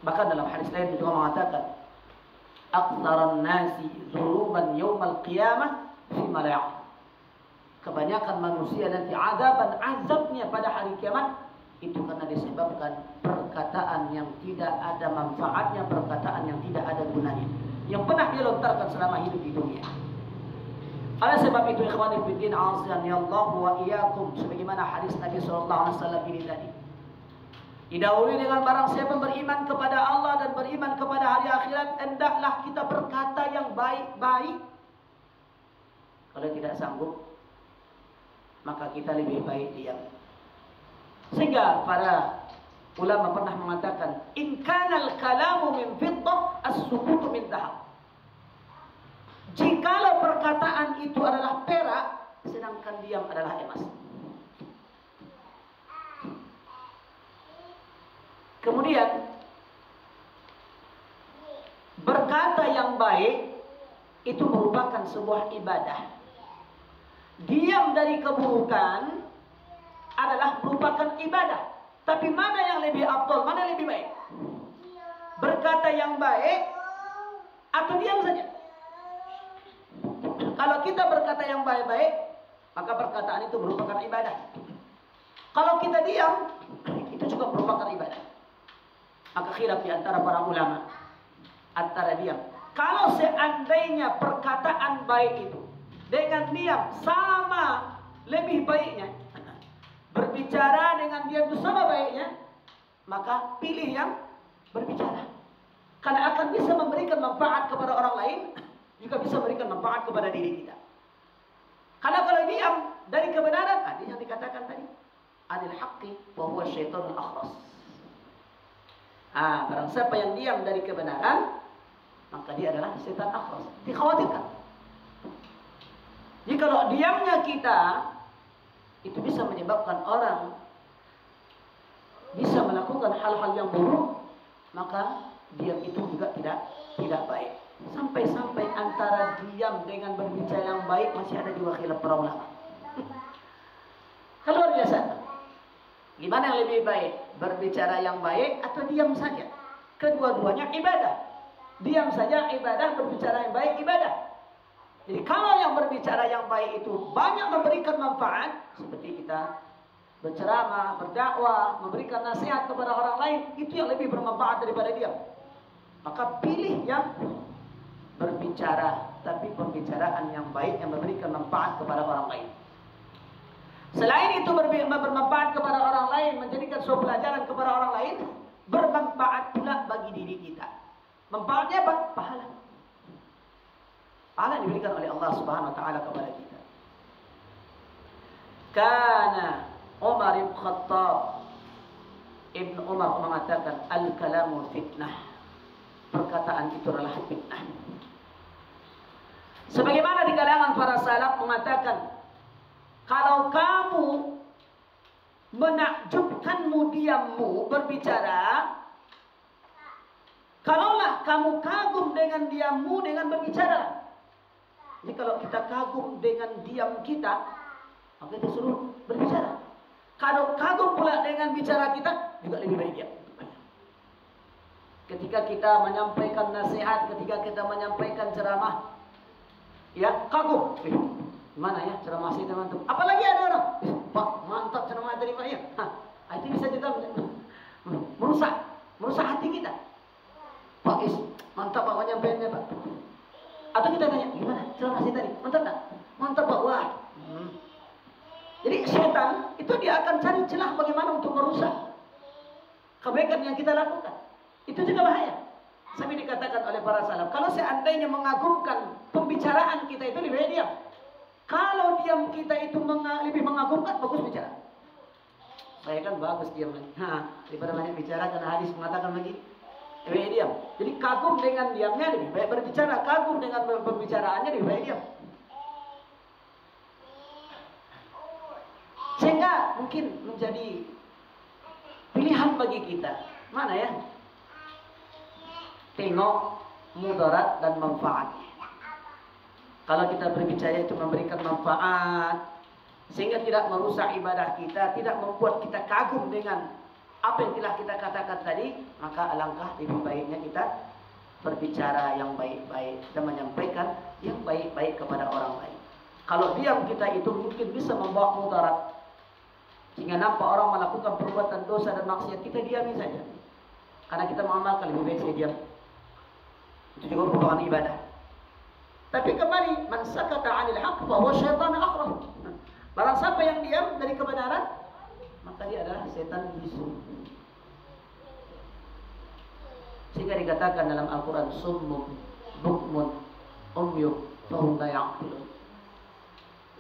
Bahkan dalam hadis lain juga mengatakan, "Aktsaran nasi dzuruban yaumal qiyamah fi mala'ah." Kebanyakan manusia nanti azabnya pada hari kiamat itu karena disebabkan perkataan yang tidak ada manfaatnya, perkataan yang tidak ada gunanya, yang pernah dia lontarkan selama hidup di dunia. Oleh sebab itu ikhwani fiddin azani Allah wa iyyakum, sebagaimana hadis Nabi sallallahu alaihi wasallam ini tadi. Didahului dengan barang siapa beriman kepada Allah dan beriman kepada hari akhirat, hendaklah kita berkata yang baik-baik. Kalau tidak sanggup, maka kita lebih baik diam. Sehingga para ulama pernah mengatakan, in kanal kalamu min fiddah, as-sukutu min dhahab. Jikalau perkataan itu adalah perak, sedangkan diam adalah emas. Kemudian berkata yang baik itu merupakan sebuah ibadah. Diam dari keburukan adalah merupakan ibadah. Tapi mana yang lebih afdal, mana yang lebih baik? Berkata yang baik atau diam saja? Kalau kita berkata yang baik-baik, maka perkataan itu merupakan ibadah. Kalau kita diam, itu juga merupakan ibadah. Maka khilaf di antara para ulama antara diam. Kalau seandainya perkataan baik itu dengan diam sama lebih baiknya, berbicara dengan diam itu sama baiknya, maka pilih yang berbicara. Karena akan bisa memberikan manfaat kepada orang lain, juga bisa memberikan manfaat kepada diri kita. Karena kalau diam dari kebenaran, tadi yang dikatakan tadi, anil haqqi wa huwa syaitanul akhras. Barang siapa yang diam dari kebenaran, maka dia adalah setan akhras. Dikhawatirkan. Jadi kalau diamnya kita itu bisa menyebabkan orang bisa melakukan hal-hal yang buruk, maka diam itu juga tidak baik. Sampai-sampai antara diam dengan berbicara yang baik masih ada juga khilaf para ulama. Luar biasa. Gimana yang lebih baik? Berbicara yang baik atau diam saja? Kedua-duanya ibadah. Diam saja ibadah, berbicara yang baik ibadah. Jadi kalau yang berbicara yang baik itu banyak memberikan manfaat, seperti kita berceramah, berdakwah, memberikan nasihat kepada orang lain, itu yang lebih bermanfaat daripada diam. Maka pilih yang berbicara, tapi pembicaraan yang baik yang memberikan manfaat kepada orang lain. Selain itu bermanfaat kepada orang lain, menjadikan suatu pelajaran kepada orang lain, bermanfaat pula bagi diri kita. Manfaatnya apa? Pahala. Pahala yang diberikan oleh Allah Subhanahu wa taala kepada kita. Kana Umar bin Khattab, Ibn Umar mengatakan, al-kalamu fitnah. Perkataan itu adalah fitnah. Sebagaimana di kalangan para salaf mengatakan, kalau kamu menakjubkanmu diammu berbicara, Kalaulah kamu kagum dengan diammu dengan berbicara. Jadi kalau kita kagum dengan diam kita, maka kita suruh berbicara. Kalau kagum pula dengan bicara kita, juga lebih baik ya. Ketika kita menyampaikan nasihat, ketika kita menyampaikan ceramah, ya kagum. Mana ya ceramah saya teman-teman? Apalagi ada orang, Pak mantap ceramah tadi Pak ya. Itu bisa juga merusak hati kita. Pak mantap Pak penyampaiannya Pak. Atau kita tanya, gimana ceramah saya tadi? Mantap tak? Mantap Pak, wah. Jadi setan itu dia akan cari celah bagaimana untuk merusak kebaikan yang kita lakukan. Itu juga bahaya. Sampai dikatakan oleh para salaf, kalau seandainya mengagumkan pembicaraan kita itu lebih diam. Kalau diam kita itu lebih mengagumkan, bagus bicara. Saya kan bagus diam lagi. Daripada banyak bicara, karena hadis mengatakan lagi lebih diam. Jadi kagum dengan diamnya lebih baik berbicara, kagum dengan pembicaraannya lebih baik diam. Sehingga mungkin menjadi pilihan bagi kita. Mana ya? Tengok mudarat dan manfaat. Kalau kita berbicara itu memberikan manfaat, sehingga tidak merusak ibadah kita, tidak membuat kita kagum dengan apa yang telah kita katakan tadi, maka alangkah lebih baiknya kita berbicara yang baik-baik dan menyampaikan yang baik-baik kepada orang lain. Kalau diam kita itu mungkin bisa membawa mudarat, sehingga nampak orang melakukan perbuatan dosa dan maksiat, kita diami saja. Karena kita mengamalkan, lebih baik saya diam. Itu juga merupakan ibadah. Tapi kembali, man sakata 'anil haqq fa huwa syaitan akhraj. Barang siapa yang diam dari kebenaran, maka dia adalah setan bisu. Sehingga dikatakan dalam Al-Quran, summun bukmun umyun fahum la ya'qilun.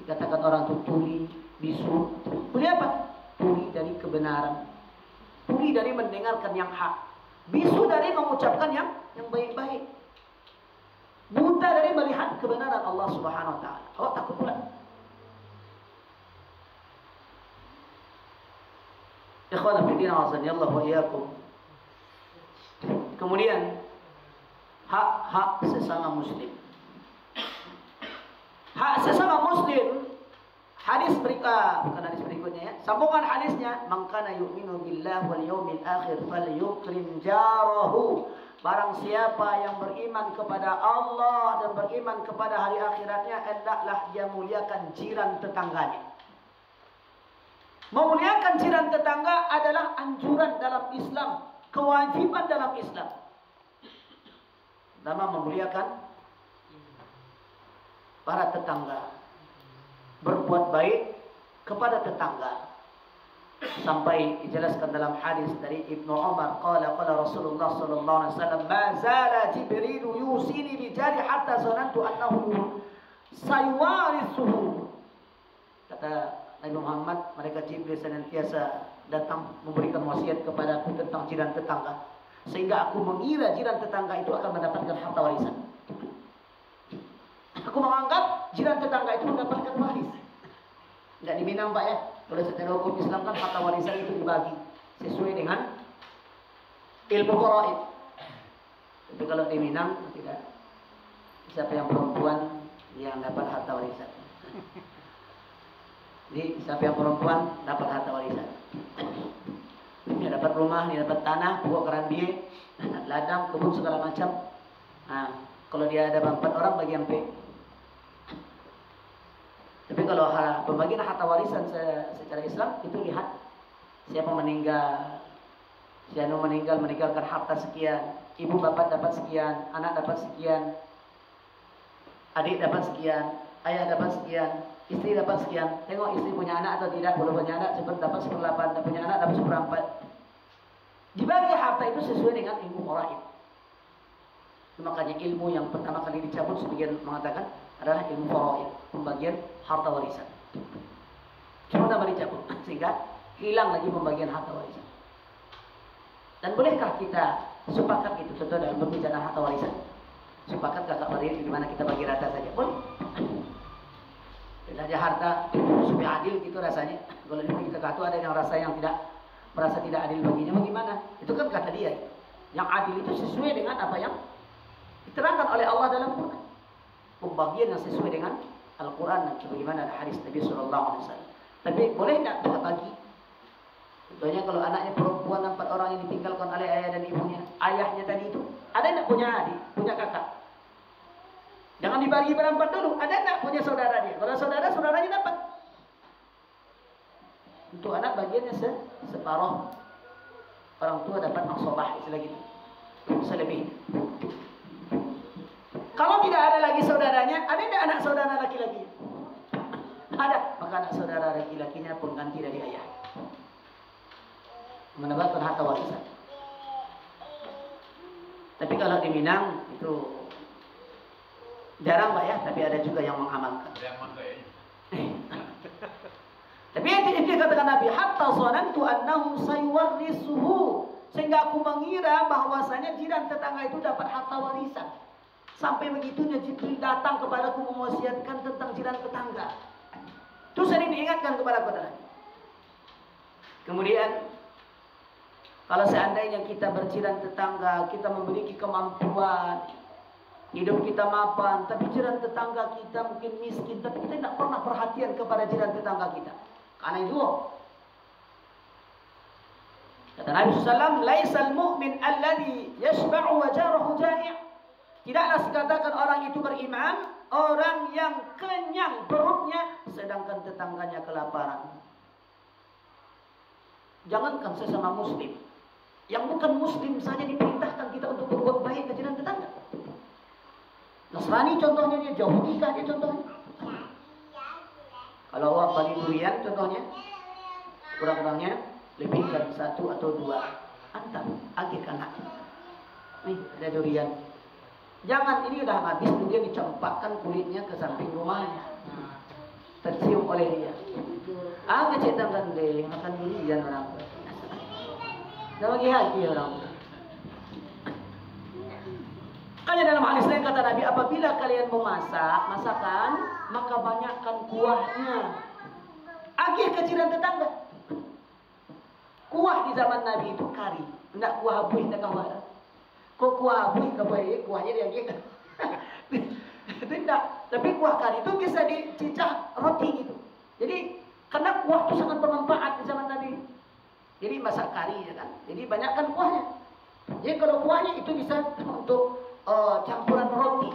Dikatakan orang itu tuli, bisu. Tuli apa? Tuli dari kebenaran, tuli dari mendengarkan yang hak, bisu dari mengucapkan yang baik-baik, buta dari melihat kebenaran Allah Subhanahu wa taala. Oh, takut pula. Ikhwan fillah azanillahu wa iyyakum. Kemudian hak sesama muslim. Hak sesama muslim, hadis berikutnya ya. Sambungan hadisnya, man kana yu'minu billahi wal yawmil akhir falyukrim jarahu. Barang siapa yang beriman kepada Allah dan beriman kepada hari akhiratnya, hendaklah dia muliakan jiran tetangganya. Memuliakan jiran tetangga adalah anjuran dalam Islam, kewajiban dalam Islam. Pertama, memuliakan para tetangga, berbuat baik kepada tetangga. Sampai dijelaskan dalam hadis dari Ibnu Umar, qala Rasulullah sallallahu alaihi wasallam, ma zala Jibril yusini bi jari hatta zanantu annahu sayuwarithuhu. Kata Nabi Muhammad, mereka Jibril senantiasa datang memberikan wasiat kepadaku tentang jiran tetangga, sehingga aku mengira jiran tetangga itu akan mendapatkan harta warisan. Aku menganggap jiran tetangga itu mendapatkan waris. Enggak di Minang Pak ya. Kalau secara hukum Islam kan harta warisan itu dibagi sesuai dengan ilmu faraid. Tapi kalau di Minang tidak. Siapa yang perempuan yang dapat harta warisan. Jadi siapa yang perempuan dapat harta warisan. Dia dapat rumah, dia dapat tanah, pokok keranbie, ladang, kebun segala macam. Nah, kalau dia ada 4 orang bagi yang P. Tapi kalau pembagian harta warisan secara Islam itu lihat siapa meninggal, siapa meninggalkan harta sekian, ibu bapak dapat sekian, anak dapat sekian, adik dapat sekian, ayah dapat sekian, istri dapat sekian. Tengok istri punya anak atau tidak. Kalau punya anak dapat 1/8, dan punya anak dapat 1/4. Dibagi harta itu sesuai dengan ilmu faraid. Makanya ilmu yang pertama kali dicabut, sebagian mengatakan adalah ilmu faraid, pembagian harta warisan. Cuma nama dicabut sehingga hilang lagi pembagian harta warisan. Dan bolehkah kita sepakat itu, contoh dalam berbicara harta warisan, sepakat kakak beradik di mana kita bagi rata saja, boleh. Dan aja harta supaya adil gitu rasanya. Kalau kita kata ada yang rasa yang tidak merasa tidak adil baginya, bagaimana? Itu kan kata dia. Yang adil itu sesuai dengan apa yang diterangkan oleh Allah dalam Quran. Pembagian yang sesuai dengan Al-Quran dan bagaimana ada hadis Nabi Sallallahu Alaihi Wasallam. Tapi boleh tidak kita bagi? Contohnya kalau anaknya perempuan 4 orang yang ditinggalkan oleh ayah dan ibunya, ayahnya tadi itu ada tidak punya adik, punya kakak? Jangan dibagi berempat dulu. Ada tidak punya saudara dia? Kalau saudaranya dapat. Untuk anak bagiannya separuh. Orang tua dapat maksobah istilah gitu. Bisa lebih. Kalau tidak ada lagi saudaranya, ada tidak anak saudara laki-laki? Ada. Maka anak saudara laki-lakinya pun ganti dari ayah. Mendapatkan harta warisan. Tapi kalau di Minang itu jarang Pak ya, tapi ada juga yang mengamalkan. Yang kayaknya. Tapi itu katakan Nabi, hatta zanantu annahu sayuwarrisuhu, sehingga aku mengira bahwasanya jiran tetangga itu dapat harta warisan. Sampai begitunya Jibril datang kepadaku mewasiatkan tentang jiran tetangga. Itu sering diingatkan kepada kita. Kemudian kalau seandainya kita berjiran tetangga, kita memiliki kemampuan, hidup kita mapan, tapi jiran tetangga kita mungkin miskin, tapi kita tidak pernah perhatian kepada jiran tetangga kita. Karena itu, kata Nabi SAW, laisal mu'min alladhi yashba'u wa jarahu ja'i'. Tidaklah dikatakan orang itu beriman, orang yang kenyang perutnya, sedangkan tetangganya kelaparan. Jangankan sesama muslim, yang bukan muslim saja diperintahkan kita untuk berbuat baik ke jiran tetangga. Nasrani contohnya dia, Yahudi dia contohnya. Kalau awak bagi durian contohnya, kurang-kurangnya lebihkan 1 atau 2. Antam, agihkan hati. Nih ada durian. Jangan ini udah habis, kemudian dicampakkan kulitnya ke samping rumahnya. Tercium oleh dia. Kecetan deh, makan durian orang. Dah bagi hati orang. Makanya dalam hadis lain kata Nabi, apabila kalian memasak masakan, maka banyakkan kuahnya. Agih ke jiran tetangga. Kuah di zaman Nabi itu kari, tidak kuah abuih, tidak kawara. Kok kuah abuih, kuahnya dia agih. Tidak, tapi kuah kari itu bisa dicicah roti gitu. Jadi karena kuah itu sangat bermanfaat di zaman Nabi. Jadi masak kari ya kan. Jadi banyakkan kuahnya. Jadi kalau kuahnya itu bisa untuk campuran roti.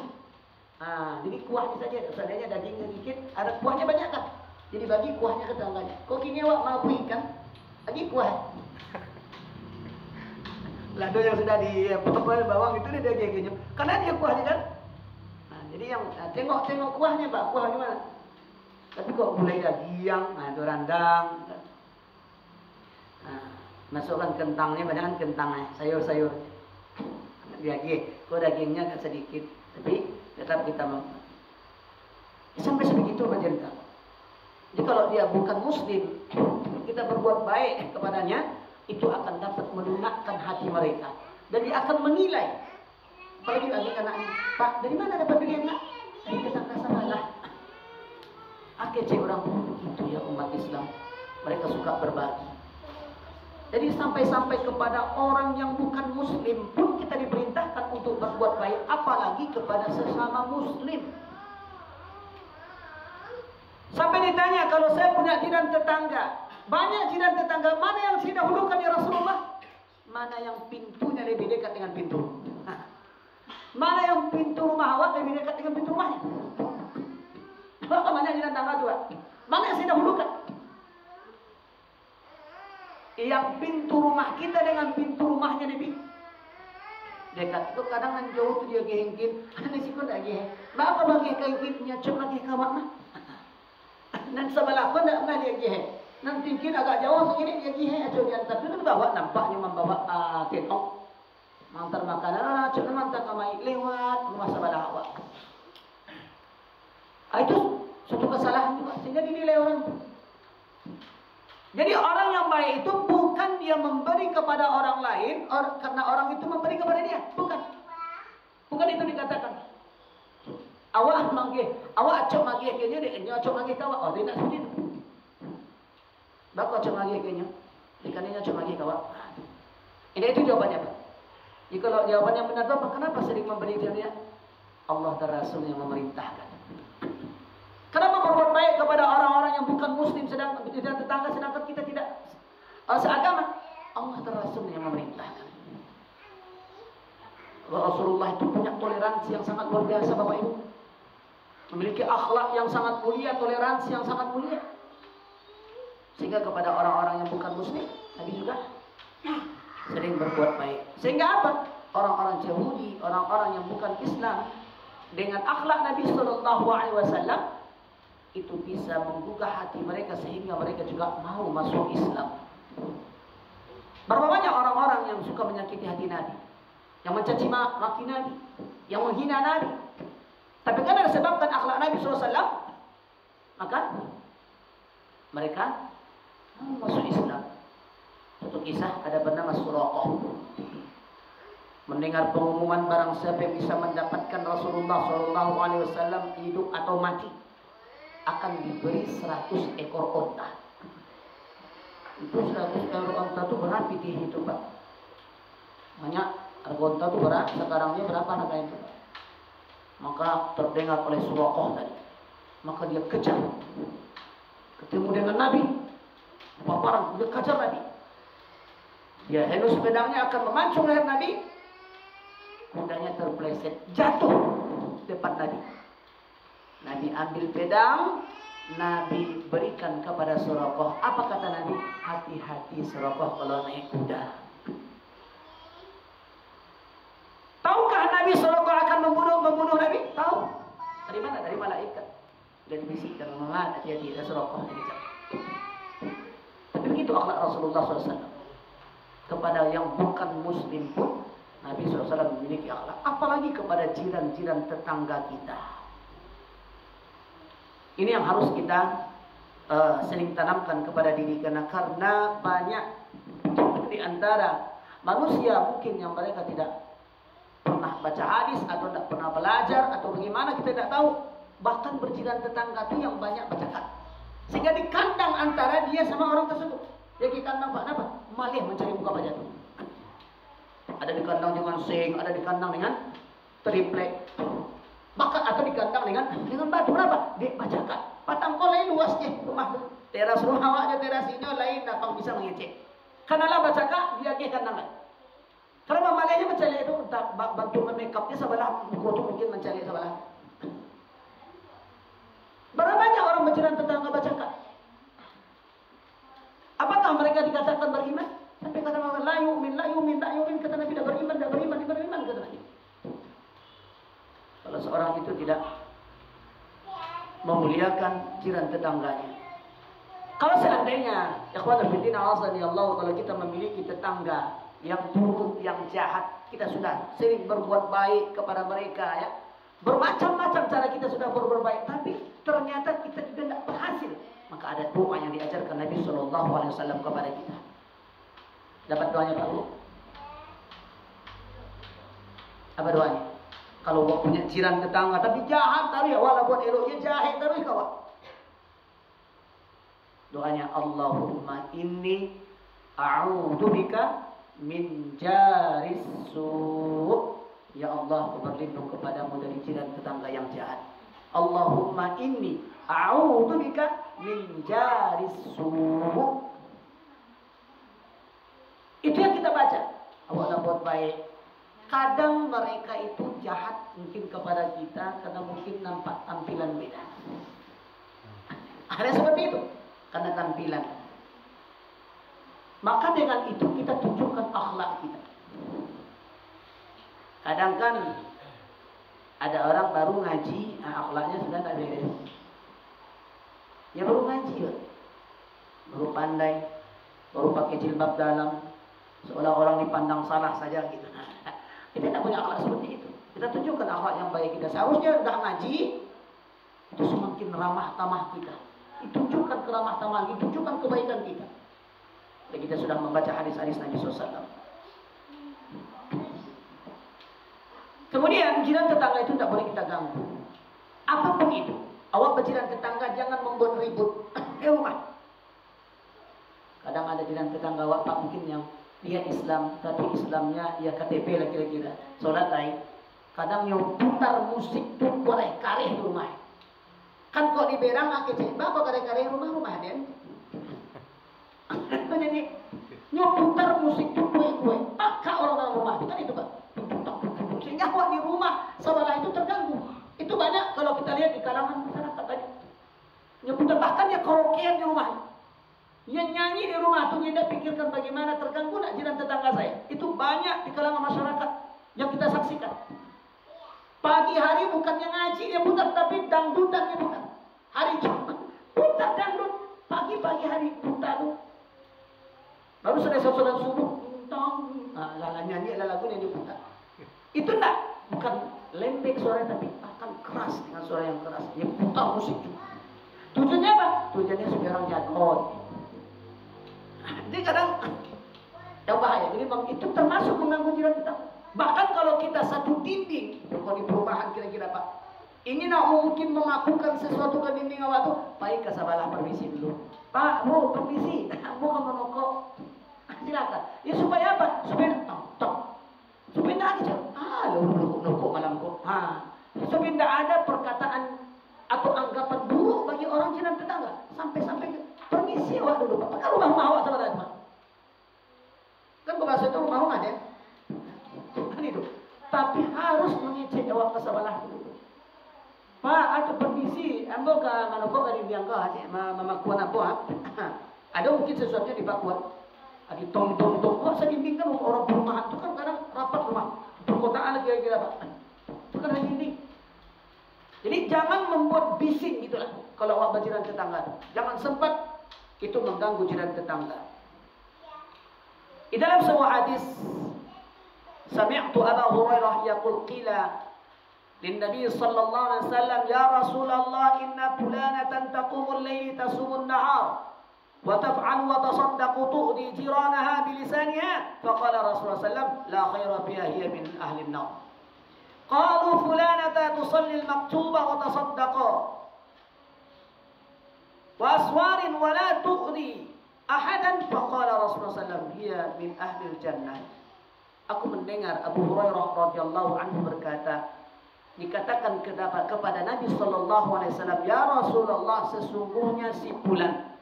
Jadi kuahnya saja, seandainya dagingnya dikit, ada kuahnya banyak kan. Jadi bagi kuahnya ke tetangganya. Kok kini awak mampu ikan? Bagi kuah. Lado yang sudah dipotong bawang itu dia gini. Karena dia kuahnya kan. Jadi yang tengok kuahnya Pak, kuah gimana? Tapi kok mulai daging, itu randang. Masukkan kentangnya, banyak kan kentangnya, sayur-sayur. Kok dagingnya agak sedikit, tapi tetap kita sampai sebegitu majelis. Jadi kalau dia bukan muslim, kita berbuat baik kepadanya, itu akan dapat melunakkan hati mereka, dan dia akan menilai. Apalagi bagi anaknya, Pak, dari mana dapat duit nak? Dari tetangga sanalah. Akhirnya orang itu ya umat Islam, mereka suka berbagi. Jadi sampai-sampai kepada orang yang bukan muslim pun kita diperintahkan untuk berbuat baik, apalagi kepada sesama muslim. Sampai ditanya, kalau saya punya jiran tetangga, banyak jiran tetangga, mana yang saya dahulukan ya Rasulullah? Mana yang pintunya lebih dekat dengan pintu? Mana yang pintu rumah awak lebih dekat dengan pintu rumahnya? Maka banyak jiran tetangga juga. Mana yang saya dahulukan? Yang pintu rumah kita dengan pintu rumahnya lebih dekat. Itu kadang kan jauh tu dia gehengkin. Ini sih kau tak geheng. Maka bagi kaitnya cuma lagi kawan mah. Dan sebelah pun tak pernah dia geheng. Nanti mungkin agak jauh segini dia geheng. Acuh dia tapi tu bawa nampaknya membawa tenok. Mantar makanan. Acuh mantar kamai lewat rumah sebelah awak. Itu suatu kesalahan juga. Sehingga dinilai orang tu. Jadi orang yang baik itu bukan dia memberi kepada orang lain karena orang itu memberi kepada dia, bukan. Bukan itu dikatakan. Awak manggil, awak acok manggil kenya dia acok manggil kawak. Oh, dia nak seperti itu. Bako acok manggil kenya, ikannya acok manggil kawak. Ini itu jawabannya, Pak. Jadi kalau jawabannya benar, Bapak kenapa sering memberi dia? Allah dan Rasul yang memerintahkan. Kenapa berbuat baik kepada orang-orang yang bukan muslim sedang tetangga sedangkan kita tidak seagama? Allah dan Rasul yang memerintahkan. Rasulullah itu punya toleransi yang sangat luar biasa, Bapak Ibu. Memiliki akhlak yang sangat mulia, toleransi yang sangat mulia. Sehingga kepada orang-orang yang bukan muslim, Nabi juga sering berbuat baik. Sehingga apa? Orang-orang Yahudi, orang-orang yang bukan Islam, dengan akhlak Nabi SAW itu bisa menggugah hati mereka sehingga mereka juga mau masuk Islam. Berapa banyak orang-orang yang suka menyakiti hati Nabi, yang mencaci maki Nabi, yang menghina Nabi, tapi karena disebabkan akhlak Nabi SAW, maka mereka masuk Islam. Satu kisah, ada bernama Suraqah. Mendengar pengumuman barang siapa yang bisa mendapatkan Rasulullah SAW hidup atau mati, akan diberi 100 ekor onta. Itu 100 ekor onta itu berapa itu, Pak? Banyak. Harga onta itu berapa? Sekarangnya berapa harganya itu? Maka terdengar oleh Suraqah tadi. Maka dia kejar. Ketemu dengan Nabi. Paparan, dia kejar Nabi. Dia henus pedangnya akan memancung leher Nabi. Kudanya terpeleset, jatuh depan Nabi. Nabi ambil pedang, Nabi berikan kepada Suraqah. Apa kata Nabi? Hati-hati Suraqah kalau naik kuda. Tahukah Nabi Suraqah akan membunuh Nabi? Tahu. Dari mana? Dari malaikat. Dan dibisikkan, Muhammad, hati-hati, ada Suraqah. Tapi begitu akhlak Rasulullah SAW. Kepada yang bukan muslim pun Nabi SAW memiliki akhlak. Apalagi kepada jiran-jiran tetangga kita. Ini yang harus kita sering tanamkan kepada diri kita. Karena banyak di antara manusia mungkin yang mereka tidak pernah baca hadis atau tidak pernah belajar atau bagaimana kita tidak tahu. Bahkan berjiran tetangga itu yang banyak bercakap. Sehingga di kandang antara dia sama orang tersebut. Dia di kandang apa? Malih mencari muka wajah itu. Ada di kandang dengan seng, ada di kandang dengan triplek. Bahkan atau di kandang dengan batu berapa? Dek bajakan. Patang kolai luasnya rumah. Teras rumah awaknya, teras ini lain napang bisa mengecek. Kanalah bajakan dia ke kandang lain. Karena malainya mencari itu bantu make-upnya sebelah buku itu mungkin mencari sebelah. Berapa banyak orang berjiran tetangga bajakan? Apakah mereka dikatakan beriman? Sampai kata Allah, la yu'min, kata Nabi, tidak beriman, kata Nabi. Kalau seorang itu tidak memuliakan jiran tetangganya. Kalau seandainya, ikhwan fillah azanillahu, kalau kita memiliki tetangga yang buruk, yang jahat, kita sudah sering berbuat baik kepada mereka, ya. Bermacam-macam cara kita sudah berbuat baik, tapi ternyata kita juga tidak berhasil. Maka ada doa yang diajarkan Nabi SAW kepada kita. Dapat doanya Pak Bu? Apa doanya? Kalau Wak punya jiran tetangga tapi jahat tapi ya walaupun eloknya jahat terus kawan. Doanya Allahumma inni a'udzubika min jaris su'. Ya Allah, aku berlindung kepadamu dari jiran tetangga yang jahat. Allahumma inni a'udzubika min jaris su'. Itu yang kita baca. Awalnya buat baik. Kadang mereka itu jahat mungkin kepada kita karena mungkin nampak tampilan beda. Ada seperti itu karena tampilan. Maka dengan itu kita tunjukkan akhlak kita. Kadang kan ada orang baru ngaji, akhlaknya sudah tak beres. Ya baru ngaji, baru pandai, baru pakai jilbab dalam. Seolah orang dipandang salah saja gitu. Kita tidak punya akhlak seperti itu. Kita tunjukkan akhlak yang baik kita. Seharusnya sudah ngaji, itu semakin ramah tamah kita. Ditunjukkan keramah tamahan, ditunjukkan kebaikan kita. Dan kita sudah membaca hadis-hadis Nabi SAW. Kemudian jiran tetangga itu tidak boleh kita ganggu. Apapun itu, awak berjiran tetangga jangan membuat ribut di rumah. Kadang ada jiran tetangga awak Pak mungkin yang dia Islam, tapi Islamnya ya KTP lah kira-kira. Sholat lain. Kadang yang putar musik tuh korek-kareh di rumah. Kan kok di berang ake cek, kok kareh-kareh rumah den. Jadi putar musik tuh kue-kue, pakak orang dalam rumah itu kan itu kan. Sehingga kok di rumah sebelah itu terganggu. Itu banyak kalau kita lihat di kalangan masyarakat tadi. Nyeputar bahkan ya karaokean di rumah. Yang nyanyi di rumah tuh tidak pikirkan bagaimana terganggu nak jiran tetangga saya. Itu banyak di kalangan masyarakat yang kita saksikan. Pagi hari bukannya ngaji dia putar, tapi dangdutan dia putar. Hari Jumat putar dangdut, pagi-pagi hari putar. Baru selesai sholat subuh, lala nyanyi lagu yang diputar. Itu enggak, bukan lembek suaranya, tapi akan keras dengan suara yang keras. Dia putar musik juga. Tujuannya apa? Tujuannya supaya orang jatuh. Jadi kadang yang bahaya. Jadi bang itu termasuk mengganggu jiran kita. Bahkan kalau kita satu dinding, kalau di perumahan kira-kira Pak, ini nak mungkin melakukan sesuatu ke dinding awak tu, baik kasabalah permisi dulu. Pak, Bu, permisi, bukan merokok. Silakan. Ya supaya apa? Supaya supaya tidak ada lukuk malam kok. Supaya tidak ada perkataan atau anggapan buruk bagi orang jiran tetangga. Sampai permisi awak dulu Pak. Kan rumah awak sama Pak. Kan bahasa itu rumah ada. Kan itu. Tapi harus mengecek awak ke sebelah dulu. Pak, atau permisi, ambo ke mana kok dari biang kau aja, mama kuat apa? Ada mungkin sesuatu di Pakuan. Ada tong. Wah, saya bimbingkan orang perumahan itu kan kadang rapat rumah. Perkotaan kira-kira Pak. Itu kan hanya ini. Jadi jangan membuat bising gitulah. Kalau awak berjiran tetangga, jangan sempat itu mengganggu jiran tetangga. Di dalam sebuah hadis, sami'tu Abu Hurairah yaqul qila lin Nabi sallallahu alaihi wasallam, ya Rasulullah, inna fulanatan taqumul layli tasumul nahar wa taf'al wa tasaddaqu tu'di jiranaha bilisaniha. Faqala Rasulullah sallallahu la khaira fiha, hiya min ahli an-nar. Qalu fulanata tusalli al-maktuba wa tasaddaqa wa aswarin wa la tu'di ahadan. Faqala Rasulullah sallallahu hiya min ahli al-jannah. Aku mendengar Abu Hurairah radhiyallahu anhu berkata, dikatakan kepada Nabi sallallahu alaihi wasallam, ya Rasulullah, sesungguhnya si fulan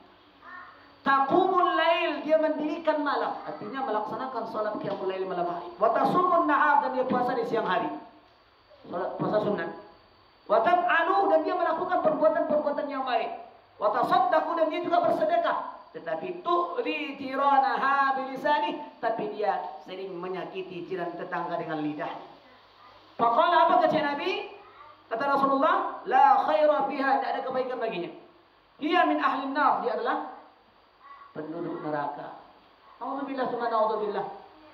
taqumul lail, dia mendirikan malam, artinya melaksanakan salat qiyamul lail malam hari. Wa tasumun nahar, dan dia puasa di siang hari. Salat puasa sunat. Wa tab'alu, dan dia melakukan perbuatan-perbuatan yang baik. Wa tasaddaqu, dan dia juga bersedekah. Tetapi tu'ri jiranaha bilisani, tapi dia sering menyakiti jiran tetangga dengan lidah. Faqala, apa kata Nabi? Kata Rasulullah, la khaira fiha, tidak ada kebaikan baginya. Dia min ahli nar, dia adalah penduduk neraka. Alhamdulillah, subhanahu alhamdulillah.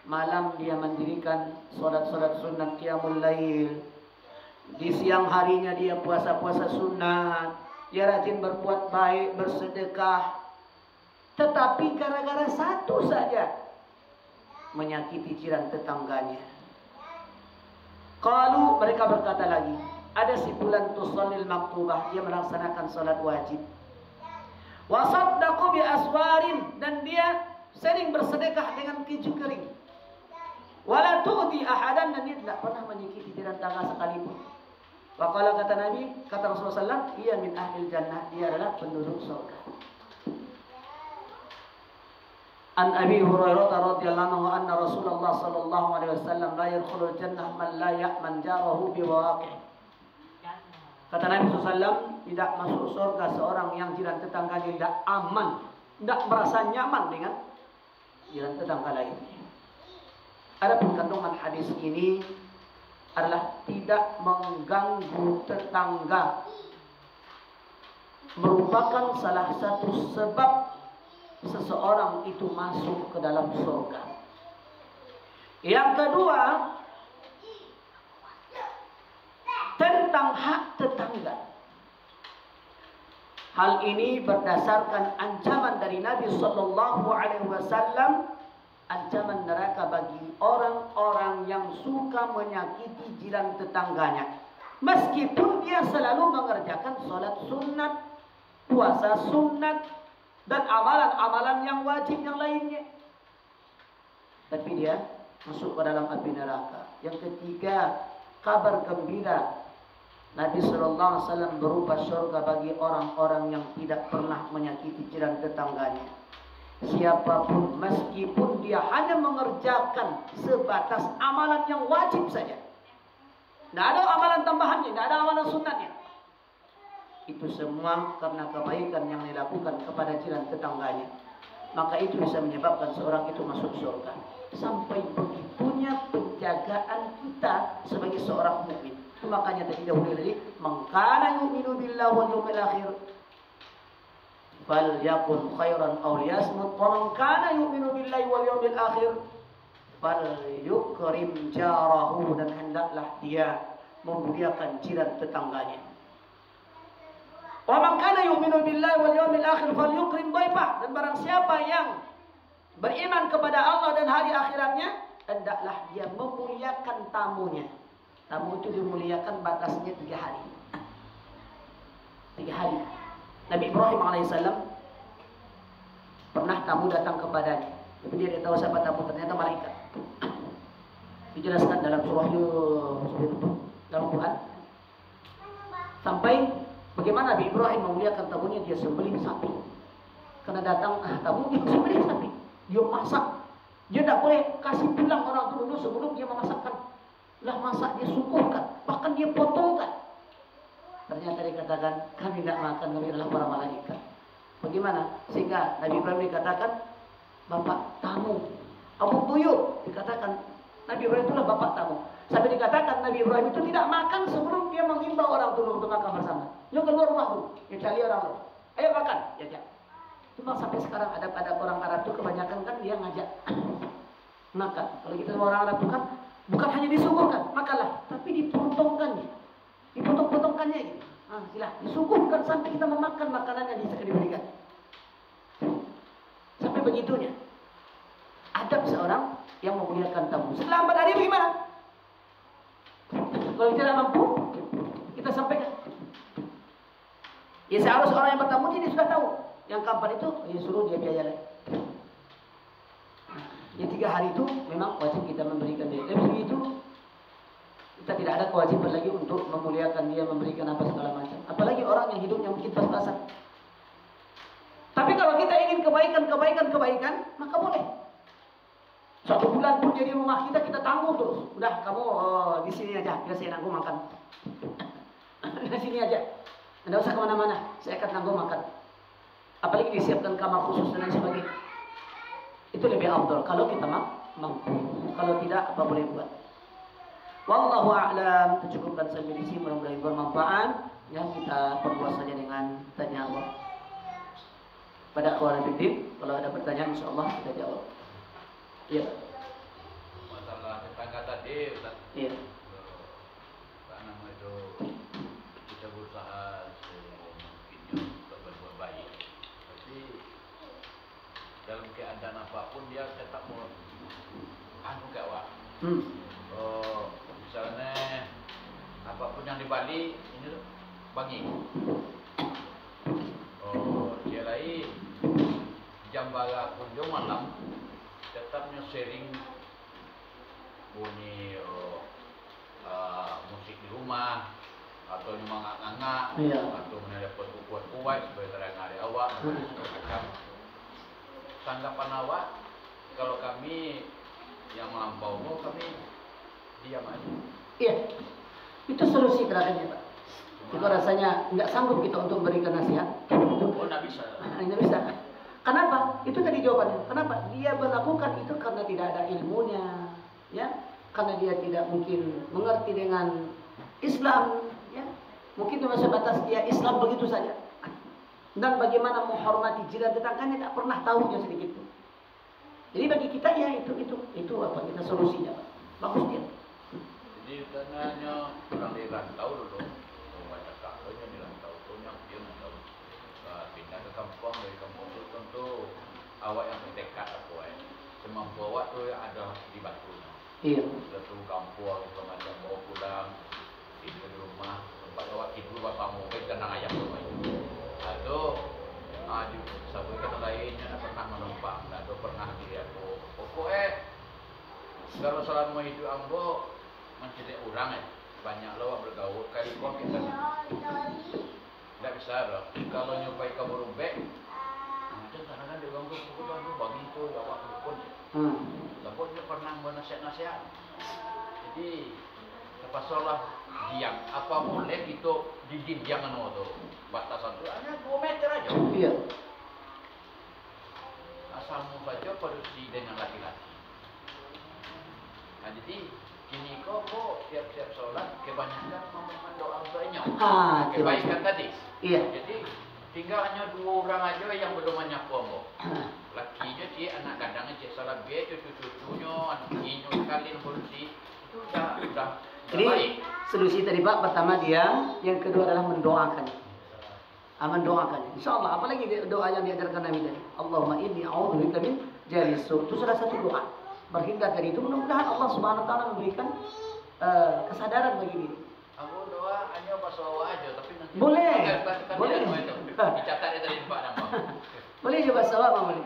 Malam dia mendirikan solat-solat sunat qiyamul lail. Di siang harinya dia puasa-puasa sunat. Dia rajin berbuat baik, bersedekah. Tetapi gara-gara satu saja, menyakiti jiran tetangganya. Kalau mereka berkata lagi, ada si fulan tusallil maktubah, dia melaksanakan salat wajib. Wa saddaqu bi aswarin, dan dia sering bersedekah dengan keju kering. Wala tu'ti ahadan, dan dia tidak pernah menyakiti jiran tetangga sekalipun. Wa qala, kata Nabi, kata Rasulullah sallallahu, ia min ahlil jannah, dia adalah penduduk surga. An Abi Hurairah radhiyallahu anhu anna Rasulullah sallallahu alaihi wasallam la yadkhulul jannah man la ya'man jarahu bi waqi'. Kata Nabi SAW, tidak masuk surga seorang yang jiran tetangganya tidak aman, tidak merasa nyaman dengan jiran tetangga lainnya. Adapun kandungan hadis ini adalah tidak mengganggu tetangga, merupakan salah satu sebab seseorang itu masuk ke dalam surga. Yang kedua, tentang hak tetangga. Hal ini berdasarkan ancaman dari Nabi sallallahu alaihi wasallam, ancaman neraka bagi orang-orang yang suka menyakiti jiran tetangganya. Meskipun dia selalu mengerjakan salat sunat, puasa sunat, dan amalan-amalan yang wajib yang lainnya. dia masuk ke dalam api neraka. Yang ketiga, kabar gembira Nabi SAW berupa surga bagi orang-orang yang tidak pernah menyakiti jiran tetangganya. Siapapun, meskipun dia hanya mengerjakan sebatas amalan yang wajib saja, tidak ada amalan tambahannya, tidak ada amalan sunatnya, itu semua karena kebaikan yang dilakukan kepada jiran tetangganya, maka itu bisa menyebabkan seorang itu masuk surga. Sampai begitunya penjagaan kita sebagai seorang mukmin. Makanya tadi dahulu man kana yu'minu billahi wal yawmil akhir falyakun khairan aw liyasmut, wa man kana yu'minu billahi wal yawmil akhir falyukrim jarahu, dan hendaklah dia memuliakan jiran tetangganya. Wa man kana yu'minu billahi wal yawmil akhir falyukrim dhaifah, dan barang siapa yang beriman kepada Allah dan hari akhiratnya, hendaklah dia memuliakan tamunya. Tamu itu dimuliakan batasnya 3 hari. 3 hari. Nabi Ibrahim alaihissalam pernah tamu datang kepadanya, tapi dia tidak tahu siapa tamu, ternyata malaikat. Dijelaskan dalam surah dalam Quran. Sampai bagaimana Nabi Ibrahim memuliakan tamunya, dia sembelih sapi. Karena datang tamu, dia sembelih sapi. Dia masak. Dia tidak boleh kasih pulang orang itu dulu sebelum dia memasakkan. Lah masak dia syukurkan, bahkan dia potongkan. Ternyata dikatakan kami tidak makan, kami adalah para malaikat. Bagaimana? Sehingga Nabi Ibrahim dikatakan bapak tamu. Abu Buyut dikatakan Nabi Ibrahim itulah bapak tamu. Sampai dikatakan Nabi Ibrahim itu tidak makan sebelum dia mengimbau orang dulu untuk makan bersama. Dia keluar rumah dulu, dia cari orang dulu. Ayo makan, ya. Cuma sampai sekarang ada orang Arab itu kebanyakan kan dia ngajak makan. Kalau kita sama orang Arab itu kan bukan hanya disuguhkan, makanlah, tapi dipotongkannya, dipotong-potongkannya gitu. Sila, disuguhkan sampai kita memakan makanan yang diberikan. Sampai begitunya. Adab seorang yang memuliakan tamu. Setelah 4 hari bagaimana? Kalau kita tidak mampu, kita sampaikan. Ya seharusnya orang yang bertamu ini sudah tahu. Yang kapan itu, ya suruh dia biaya lagi. Yang 3 hari itu memang wajib kita memberikan dia. Lebih itu kita tidak ada kewajiban lagi untuk memuliakan dia, memberikan apa segala macam. Apalagi orang yang hidupnya mungkin pas-pasan. Tapi kalau kita ingin kebaikan, maka boleh. 1 bulan pun jadi rumah kita tanggung terus. Udah kamu di sini aja, biar saya nanggung makan. Di sini aja. Tidak usah kemana-mana, saya akan tanggung makan. Apalagi disiapkan kamar khusus dan lain sebagainya. Itu lebih afdal kalau kita mampu. Kalau tidak, apa boleh buat. Wallahu a'lam. Kita cukupkan sampai di sini, mudah-mudahan bermanfaat. Yang kita perluas saja dengan tanya Allah. Pada akhwat bidin, kalau ada pertanyaan insyaallah kita jawab. Iya. Masalah tetangga tadi, Ustaz. Iya. Apa nama itu? Kita berusaha semungkinnya untuk berbuat baik. Tapi dalam keadaan apapun dia tetap mau gak wak. Misalnya apapun yang di Bali ini tuh bangi. Dia lain jam bala kunjung malam tetapnya sharing bunyi musik di rumah atau ngangak-ngangak atau menelpon kuat-kuat supaya terang hari awak. Tanggapan awak kalau kami yang melampau kami diam aja. Iya, itu solusi terakhirnya Pak. Itu rasanya nggak sanggup kita untuk memberikan nasihat. Oh, nggak bisa. Nggak bisa. Kenapa? Itu tadi jawabannya. Kenapa? Dia melakukan itu karena tidak ada ilmunya, ya. Karena dia tidak mungkin mengerti dengan Islam, ya. Mungkin cuma sebatas dia Islam begitu saja. Dan bagaimana menghormati jiran tetangganya tak pernah tahunya sedikit pun. Jadi bagi kita ya itu apa kita solusinya Pak. Bagus dia. Jadi katanya orang di rantau dulu, banyak kakaknya di rantau tuh yang dia rantau pindah ke kampung, dari kampung itu tentu awak yang bertekad apa semampu awak tuh yang ada di batunya. Iya. Satu kampung macam bawa pulang di rumah tempat awak tidur bapak mau tenang ayam rumah itu. Aduh, satu kata lainnya tak pernah menumpang, tak pernah dilihat. Pokoknya Kalau selama hidup ambo mencetak orang banyak lo bergaul kali kau kita tidak bisa loh. Kalau nyobai kamu rubek, macam kadang-kadang dia ganggu aku bagi itu awak pun. Tapi dia pernah menasihat. Jadi terpaksalah diam. Apa boleh kita diam tu batasan tu hanya 2 meter aja. Iya. Asalmu saja produksi dengan laki-laki. Nah, jadi kini kok tiap-tiap sholat kebanyakan memohon doa untuknya. Kebaikan tadi. Iya. Jadi tinggal hanya 2 orang aja yang belum menyapu ambo. Lakinya cik, anak kadangnya cik salah be, cucu-cucunya, anak inyo sekali evolusi itu udah Jadi baik. solusi tadi Pak, pertama diam, yang kedua adalah mendoakan. Mendoakan. Insyaallah apalagi doa yang diajarkan Nabi tadi. Allahumma inni a'udzubika min jalisu. Itu salah satu doa. Berhindar dari itu, mudah-mudahan Allah Subhanahu wa taala memberikan kesadaran bagi diri. Aku doa hanya pas awal aja tapi nanti boleh. Boleh. Dicatat itu tadi Pak nama. Boleh coba sawab boleh.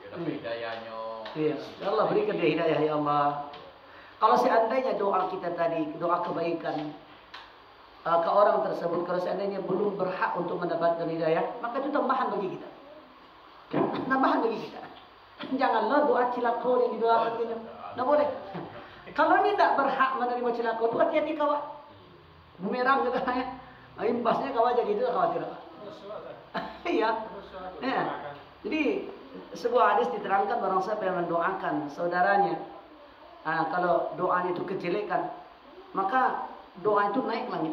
Ya tapi hidayahnya. Iya. Ya Allah berikan dia hidayah ya Allah. Kalau seandainya doa kita tadi, doa kebaikan ke orang tersebut, kalau seandainya belum berhak untuk mendapatkan hidayah, maka itu tambahan bagi kita. Tambahan bagi kita. Janganlah doa cilako yang didoakan kita. Tidak boleh. Kalau ini tidak berhak menerima cilako, itu hati-hati kawan. Bumerang juga ya. Imbasnya kawan jadi itu khawatir. Iya. Ya. Jadi sebuah hadis diterangkan barang siapa yang mendoakan saudaranya, kalau doanya itu kejelekan, maka doa itu naik langit.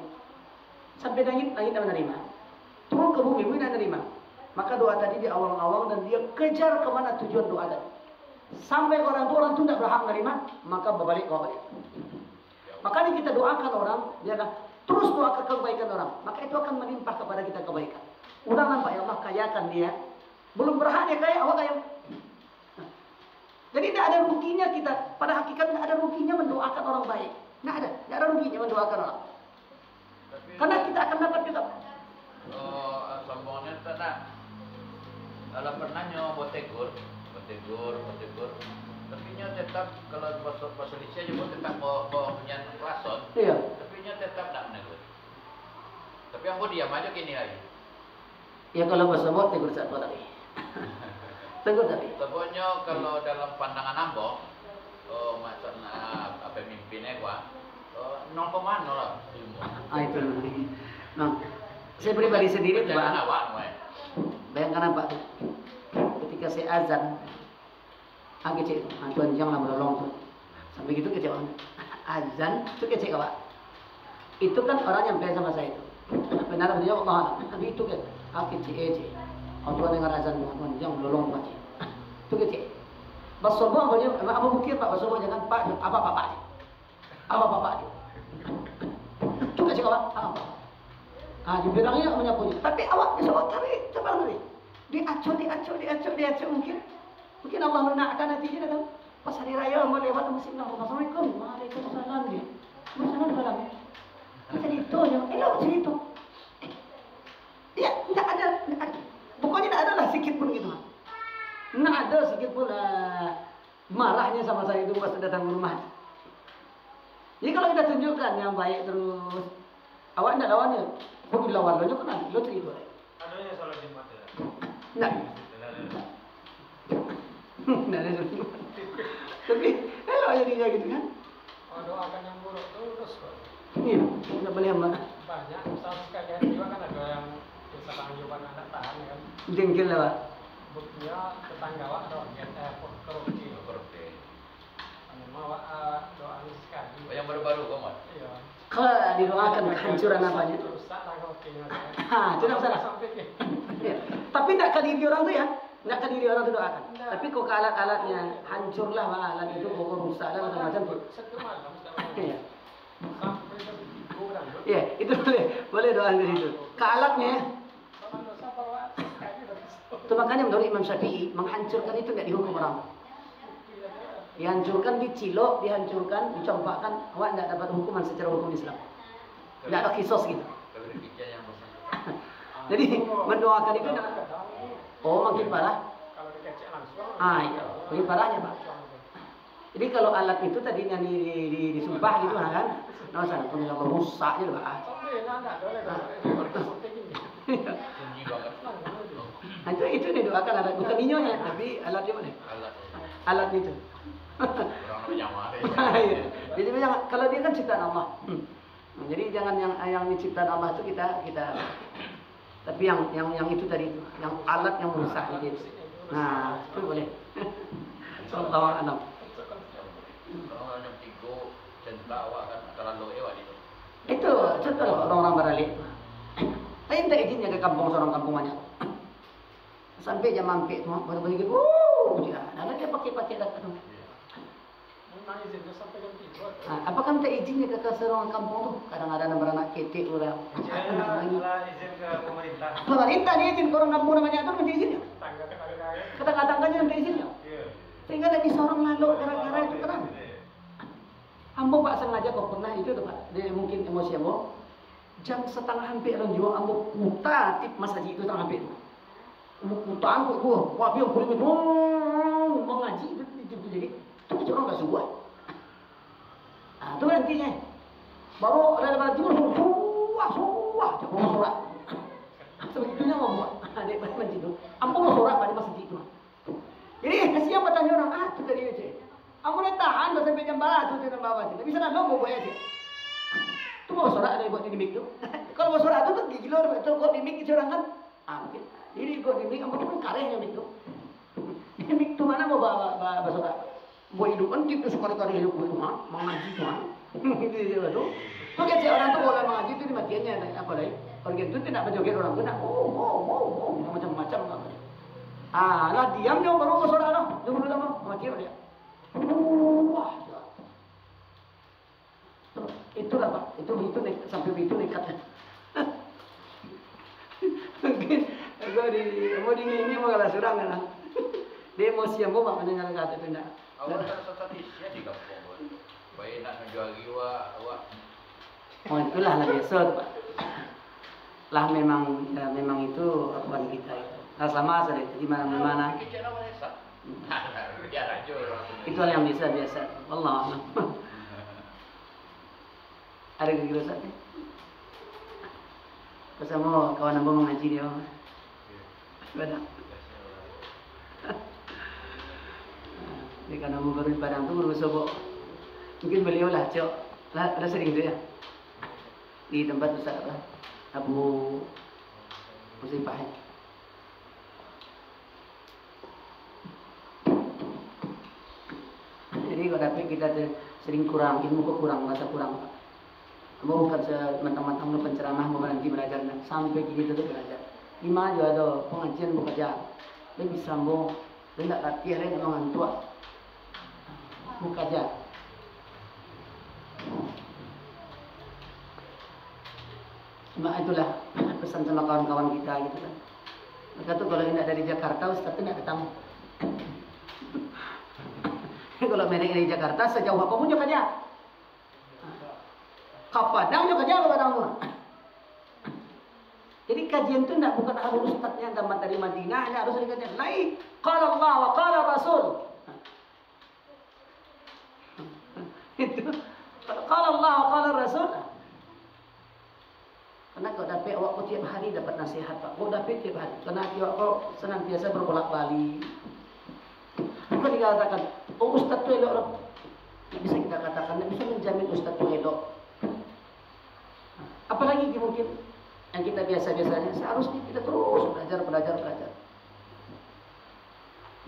Sampai langit tidak menerima. Turun ke bumi tidak menerima. Maka doa tadi di awal-awal dan dia kejar kemana tujuan doa tadi. Sampai orang itu tidak berhak menerima, maka berbalik ke balik. Makanya kita doakan orang, dia terus doakan kebaikan orang, maka itu akan melimpah kepada kita kebaikan. Udah nampak ya Allah kayakan dia, belum berhak dia kaya, awak kaya. Jadi tidak ada ruginya kita, pada hakikat tidak ada ruginya mendoakan orang baik. Tidak ada ruginya mendoakan orang. Karena kita akan dapat juga. Sambungannya tak. Kalau pernahnya buat tegur, tapi nya tetap kalau bahasa Indonesia juga tetap punya klason. Iya. Tapi nya tetap tak menegur. Tapi yang diam aja kini lagi. Ya kalau bahasa buat tegur satu tadi. Tegur tadi. Sebabnya kalau dalam pandangan ambo, maksudnya pemimpinnya gua, 0,0 lah ilmu. Itu nanti. Nah, saya pribadi sendiri tuh Pak. Bayangkan apa tuh? Ketika saya azan, kecil, tuan janganlah menolong tuh. Sampai gitu kecewa. Azan itu kecewa Pak. Itu kan orang yang biasa sama saya itu. Benar dia Allah. Tapi itu kan, kecil. Tuan dengar azan tuan jangan menolong Pak. Itu kecil. Basobo boleh, apa mungkin Pak Basobo jangan Pak apa Pak. Itu kecewa Pak. Dibilangnya menyapunya. Tapi awak bisa cari, coba nanti. Diacuk mungkin Allah lunakkan hatinya tahu. Pas hari raya mau lewat masjid Assalamualaikum. Waalaikumsalam dia. Masalah dalam. Macam itu je. Macam itu. Ya, tidak ada. Pokoknya tidak ada lah sikit pun gitu. Tidak ada sikit pun marahnya sama saya itu pas datang ke rumah. Jadi kalau kita tunjukkan yang baik terus, awak tidak lawannya. Kau lawan lo kan? Lo cerita. Adanya salah Jumat ya? Tidak. Tidak ada Jumat. Tapi kalau jadinya gitu kan? Doakan yang buruk terus kok. Iya, tidak boleh amat. Banyak, sama sekalian juga kan ada yang bisa tanggungan anak tahan kan. Jengkel lah Pak. Buktinya tetangga wak ada korupsi. Mau doa sekali. Yang baru-baru kamu? Iya. Kalau didoakan kehancuran apanya? Rusak lah kopinya. Itu tidak salah. Ya. Tapi tidak ke diri orang tu ya, tidak ke diri orang tu doakan. Tapi kok ke alat-alatnya hancurlah alat itu, kok rusak dan macam-macam tu. Iya. Iya, itu boleh doa ke situ. Ke alatnya. Itu makanya menurut Imam Syafi'i menghancurkan itu tidak dihukum orang. Dihancurkan, dicilok, dihancurkan, dicampakkan, awak tidak dapat hukuman secara hukum Islam. Tidak ada kisos gitu. Jadi mendoakan itu makin parah. Kalau dikecek langsung. Iya, makin parahnya Pak. Jadi kalau alat itu tadi yang disumpah gitu kan, nah sana tuh yang rusak je lah. Sampai nak boleh dah. Tinggi banget. Nah itu didoakan alat bukan minyonya tapi alatnya mana? Alat. Alat itu. Orang menyamar. Iya. Jadi jangan kalau dia kan ciptaan Allah. Nah, jadi jangan yang ciptaan Allah itu kita tapi yang itu tadi itu, yang alat yang merusak gitu. Nah, itu boleh. Sallallahu alaihi Kalau yang tiga cinta awak kan terlalu ewa itu. Itu contoh orang-orang beralih. Saya minta izinnya ke kampung seorang kampung banyak. Sampai jam mampir tu, baru begitu. Nah dia pakai dah tu. Memang izin tu sampai jam 3. Apakah minta izinnya ke seorang kampung tu? Kadang ada beranak ketik orang. Adalah izin ke pemerintah. Pemerintah ni izin ke orang kampung banyak tu minta izinnya. Tangga ke kaya. Kata-katanya minta izinnya. Sehingga tak bisa orang lalu gara-gara itu kenapa? Ambo pak sengaja kau pernah itu tu pak. Dia mungkin emosi ambo. Jam setengah hampir orang jual ambo kuta tip masjid itu setengah hampir. Ambo kuta ambo gua. Wah biar kulit mengaji itu jadi. Tu orang tak suka. Tu nantinya. Baru ada pada timur suah jangan sorak. Sebegitunya mau buat. Adik masjid itu. Ambo mau sorak pada masjid itu. Jadi kasihan bertanya orang, tu tadi aja. Aku nak tahan sampai jam barat tu jam bawah tu. Tapi sana nunggu buat aja. Tu mau sorak ada buat di mik tu. Kalau mau sorak tu gila tu kau di mik orang kan. Mungkin. Jadi kau di mik, kamu tu kan karehnya mik tu. Di mik tu mana mau bawa sorak? Buat hidup kan kita suka kali hidup buat rumah, mengaji tu. Itu dia tu. Tu kecil orang tu kalau mengaji tu di matiannya apa lagi? Orang itu tidak berjoget orang tu nak macam-macam apa. Lah diamnya baru ke saudara noh. Dia dulu lama mati dia. Wah. Itulah Pak. Itu sampai itu nekatnya. Mungkin agak mau ini mau kalah surang lah. Dia emosi yang mau maknanya kata itu nak. Awak tak statistik di kampung. Baik nak menjual jiwa awak. Oh itulah lah biasa Pak. Lah memang itu akuan kita itu. Nah, sama saja di mana-mana. Itu hal yang biasa. Wallah. Ada gitu saja. Bersama kawan abang mengaji dia. Ibadah. Dia kan abang baru ibadah tu baru sobok. Mungkin beliau lah cok. Lah sering tu ya. Di tempat Ustaz Abu Musifah. Jadi kalau dapat kita sering kurang ilmu kok kurang, masa kurang. Kamu bukan sementang-mentang lu penceramah mau berhenti belajar sampai gini tetap belajar. Lima juga ada pengajian bekerja. Dia bisa mau, dia tidak latihan dia memang tua. Buka aja. Cuma itulah pesan sama kawan-kawan kita gitu kan. Mereka tuh kalau tidak dari Jakarta, Ustaz itu tidak ketemu. Kalau mereka dari Jakarta sejauh apa pun juga dia. Kapadang juga dia kadang. Jadi kajian itu tidak bukan harus ustaznya dapat dari Madinah, tidak harus dari kajian. Lain. Qala Allah wa qala Rasul. Itu. Qala Allah wa qala Rasul. Karena kau dapat awak kau tiap hari dapat nasihat Pak. Kau dapat tiap hari. Karena awak kau senantiasa berbolak-balik. Bukan dikatakan, oh Ustaz itu elok loh. Tidak bisa kita katakan, tidak bisa menjamin Ustaz itu elok. Apalagi mungkin yang kita biasa-biasanya, seharusnya kita terus belajar.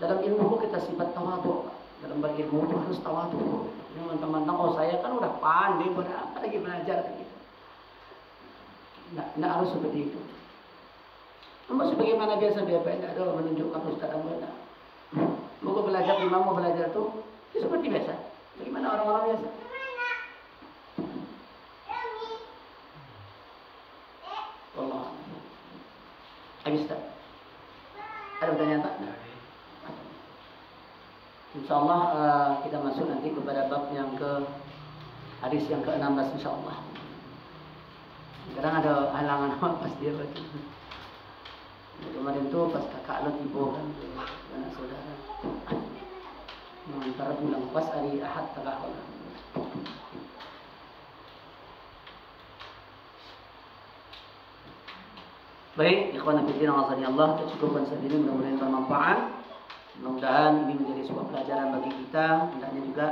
Dalam ilmu kita sifat tawadu. Dalam berilmu itu harus tawadu. Teman-teman, oh saya kan udah pandai, apa lagi belajar kan gitu. Tidak harus seperti itu. Namun sebagaimana biasa-biasa, tidak ada menunjukkan Ustaz Abu. Mau belajar imam, mau belajar itu seperti biasa. Bagaimana orang-orang biasa? Allah. Habis tak? Ada pertanyaan tak? InsyaAllah kita masuk nanti kepada bab yang hadis yang ke-16 insyaAllah. Kadang ada halangan pas dia baca. Kemarin tu pas kakak lo tiba kan anak saudara. Antara bulan pas hari Ahad tengah. Baik, ikhwan fillah azani Allah, kita cukupkan saat ini, mudah-mudahan bermanfaat. Mudah-mudahan ini menjadi sebuah pelajaran bagi kita, hendaknya juga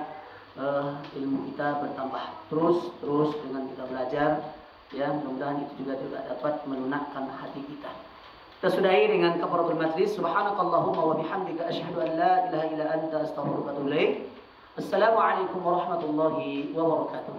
ilmu kita bertambah terus dengan kita belajar, ya. Mudah-mudahan itu juga dapat melunakkan hati kita. Kita sudahi dengan kafaratul majlis. Subhanakallahumma wa bihamdika asyhadu an la ilaha illa anta astaghfiruka wa atubu ilaik. Assalamualaikum warahmatullahi wabarakatuh.